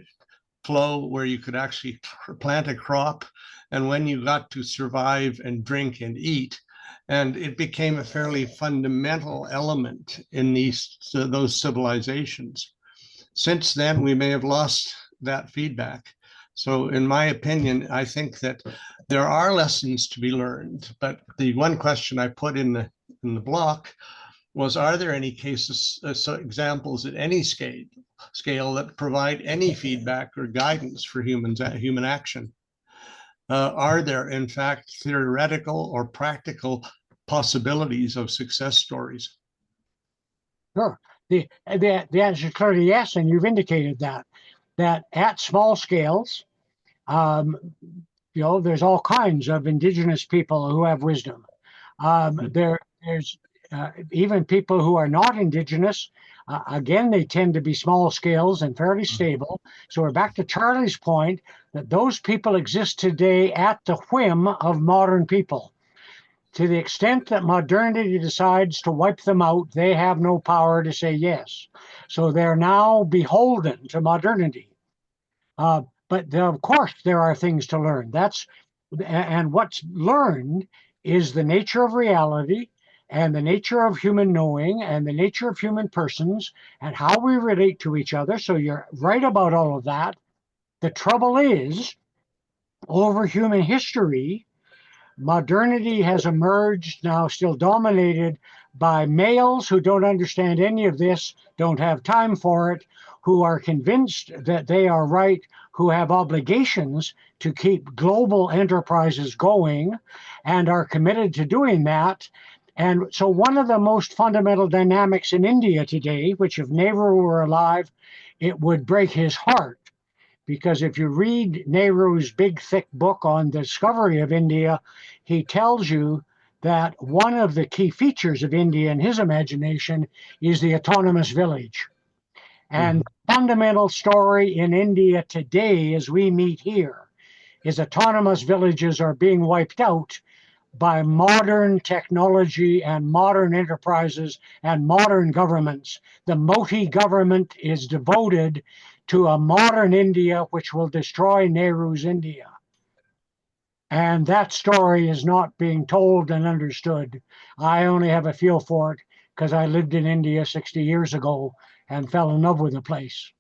flow, where you could actually plant a crop, and when you got to survive and drink and eat. And it became a fairly fundamental element in those civilizations. Since then, we may have lost that feedback. So in my opinion, I think that there are lessons to be learned. But the one question I put in the block was, are there any cases, examples at any scale that provide any feedback or guidance for human action? Are there, in fact, theoretical or practical possibilities of success stories? Sure. The answer is clearly yes, and you've indicated that at small scales, there's all kinds of indigenous people who have wisdom. There's even people who are not indigenous. Again, they tend to be small scales and fairly stable. So we're back to Charlie's point that those people exist today at the whim of modern people. To the extent that modernity decides to wipe them out, they have no power to say yes. So they're now beholden to modernity. But of course, there are things to learn. And what's learned is the nature of reality, and the nature of human knowing, and the nature of human persons, and how we relate to each other. So you're right about all of that. The trouble is, over human history, modernity has emerged, now still dominated by males who don't understand any of this, don't have time for it, who are convinced that they are right, who have obligations to keep global enterprises going, and are committed to doing that. And so one of the most fundamental dynamics in India today, which if Nehru were alive, it would break his heart. Because if you read Nehru's big, thick book on the discovery of India, he tells you that one of the key features of India in his imagination is the autonomous village. And the fundamental story in India today, as we meet here, is autonomous villages are being wiped out by modern technology and modern enterprises and modern governments. The Modi government is devoted to a modern India which will destroy Nehru's India. And that story is not being told and understood. I only have a feel for it because I lived in India 60 years ago and fell in love with the place.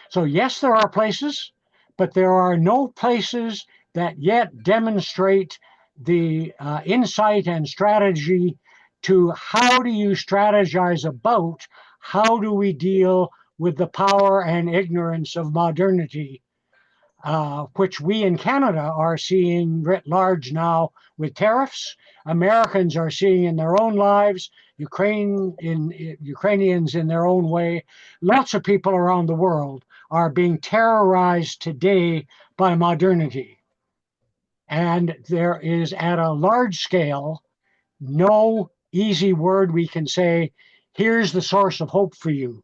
So yes, there are places, but there are no places that yet demonstrate the insight and strategy to how do you strategize about how do we deal with the power and ignorance of modernity, which we in Canada are seeing writ large now with tariffs. Americans are seeing in their own lives, Ukrainians in their own way. Lots of people around the world are being terrorized today by modernity. And there is, at a large scale, no easy word we can say, here's the source of hope for you.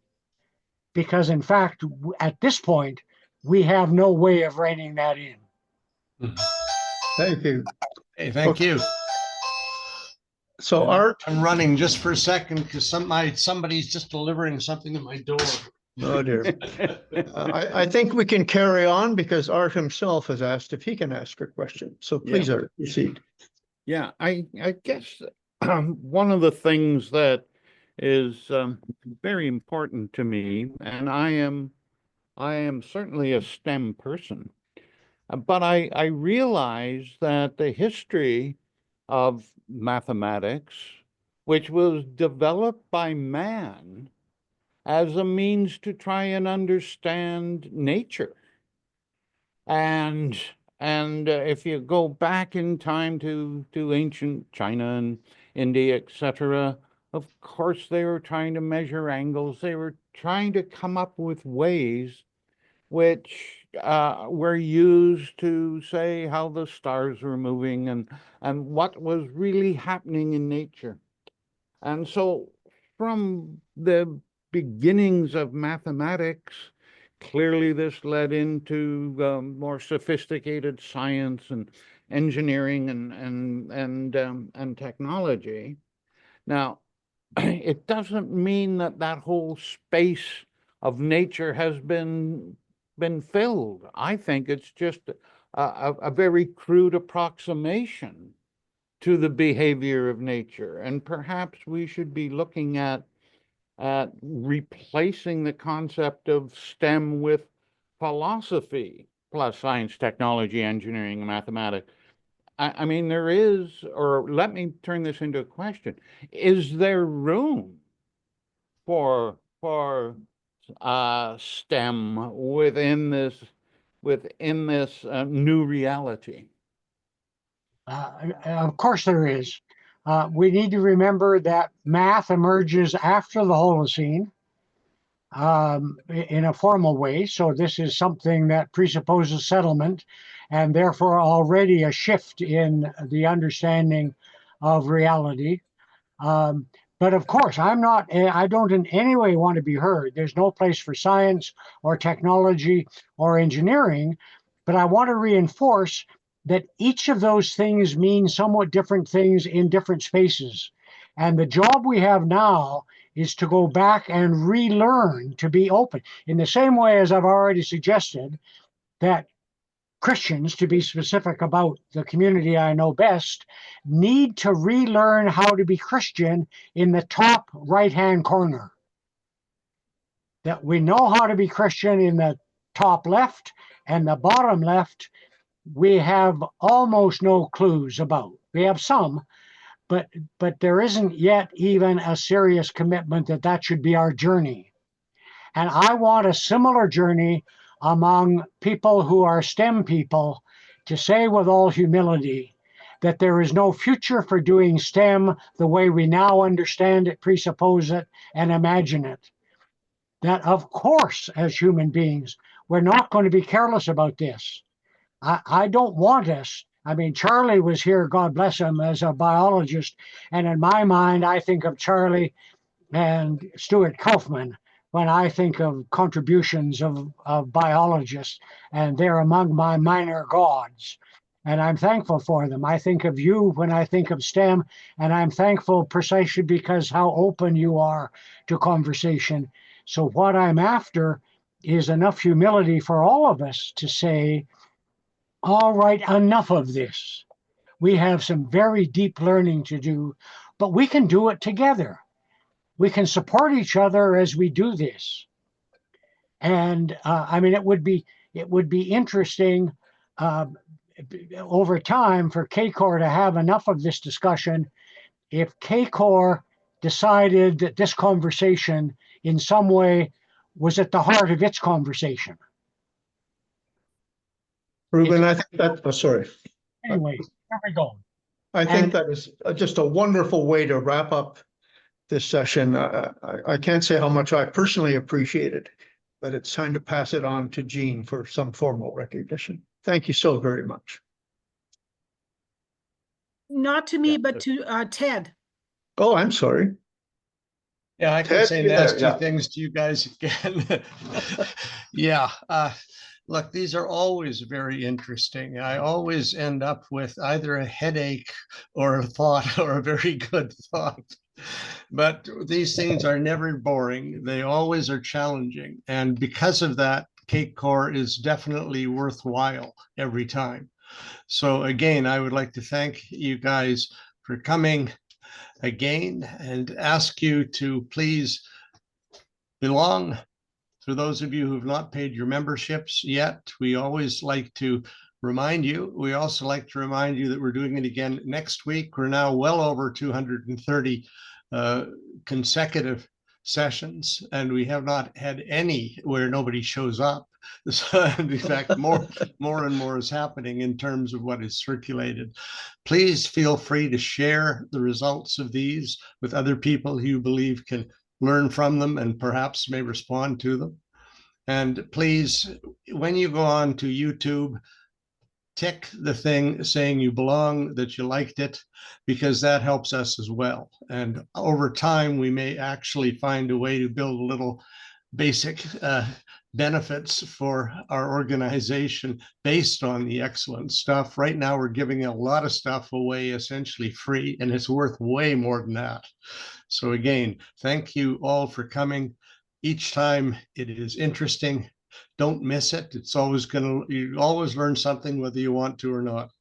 Because in fact, at this point, we have no way of reining that in. Thank you. Hey, thank you. So Art, I'm running just for a second because somebody's just delivering something at my door. oh dear. I think we can carry on because Art himself has asked if he can ask a question. So please, Art, proceed. Yeah, I guess one of the things that is very important to me, and I am certainly a STEM person, but I realize that the history of mathematics, which was developed by man as a means to try and understand nature, and if you go back in time to ancient China and India, etc., of course they were trying to measure angles. They were trying to come up with ways which were used to say how the stars were moving and what was really happening in nature. And so from the beginnings of mathematics, clearly this led into more sophisticated science and engineering and technology. Now, it doesn't mean that whole space of nature has been filled. I think it's just a very crude approximation to the behavior of nature. And perhaps we should be looking at replacing the concept of STEM with philosophy plus science, technology, engineering, and mathematics. I mean, there is, or let me turn this into a question. Is there room for STEM within this new reality? Of course there is. We need to remember that math emerges after the Holocene in a formal way. So this is something that presupposes settlement and therefore already a shift in the understanding of reality. But of course, I don't in any way want to be heard. There's no place for science or technology or engineering, but I want to reinforce that each of those things means somewhat different things in different spaces. And the job we have now is to go back and relearn to be open. In the same way as I've already suggested that Christians, to be specific about the community I know best, need to relearn how to be Christian in the top right-hand corner. That we know how to be Christian in the top left, and the bottom left we have almost no clues about. We have some, but there isn't yet even a serious commitment that should be our journey. And I want a similar journey among people who are STEM people to say with all humility that there is no future for doing STEM the way we now understand it, presuppose it, and imagine it. That, of course, as human beings, we're not going to be careless about this. I don't want us. I mean, Charlie was here, God bless him, as a biologist. And in my mind, I think of Charlie and Stuart Kaufman when I think of contributions of biologists, and they're among my minor gods. And I'm thankful for them. I think of you when I think of STEM, and I'm thankful precisely because how open you are to conversation. So what I'm after is enough humility for all of us to say, all right, enough of this. We have some very deep learning to do, but we can do it together. We can support each other as we do this. And I mean, it would be interesting over time for CACOR to have enough of this discussion if CACOR decided that this conversation in some way was at the heart of its conversation. Ruben, I think that, oh, sorry. Anyway, there we go. I think that is just a wonderful way to wrap up this session. I can't say how much I personally appreciate it, but it's time to pass it on to Jean for some formal recognition. Thank you so very much. Not to me, Yeah, but to Ted. Oh, I'm sorry. Yeah, I can Ted, say you there, nasty yeah. things to you guys again. Yeah, look, these are always very interesting. I always end up with either a headache or a thought or a very good thought. But these things are never boring. They always are challenging. And because of that, CACOR is definitely worthwhile every time. So again, I would like to thank you guys for coming again and ask you to please belong. For those of you who have not paid your memberships yet, we always like to remind you. We also like to remind you that we're doing it again next week. We're now well over 230 consecutive sessions, and we have not had any where nobody shows up. So, in fact, more and more is happening in terms of what is circulated. Please feel free to share the results of these with other people who you believe can learn from them and perhaps may respond to them. And please, when you go on to YouTube, tick the thing saying you belong, that you liked it, because that helps us as well. And over time, we may actually find a way to build a little basic benefits for our organization based on the excellent stuff. Right now, we're giving a lot of stuff away essentially free, and it's worth way more than that. So again, thank you all for coming. Each time it is interesting. Don't miss it. It's always you always learn something whether you want to or not.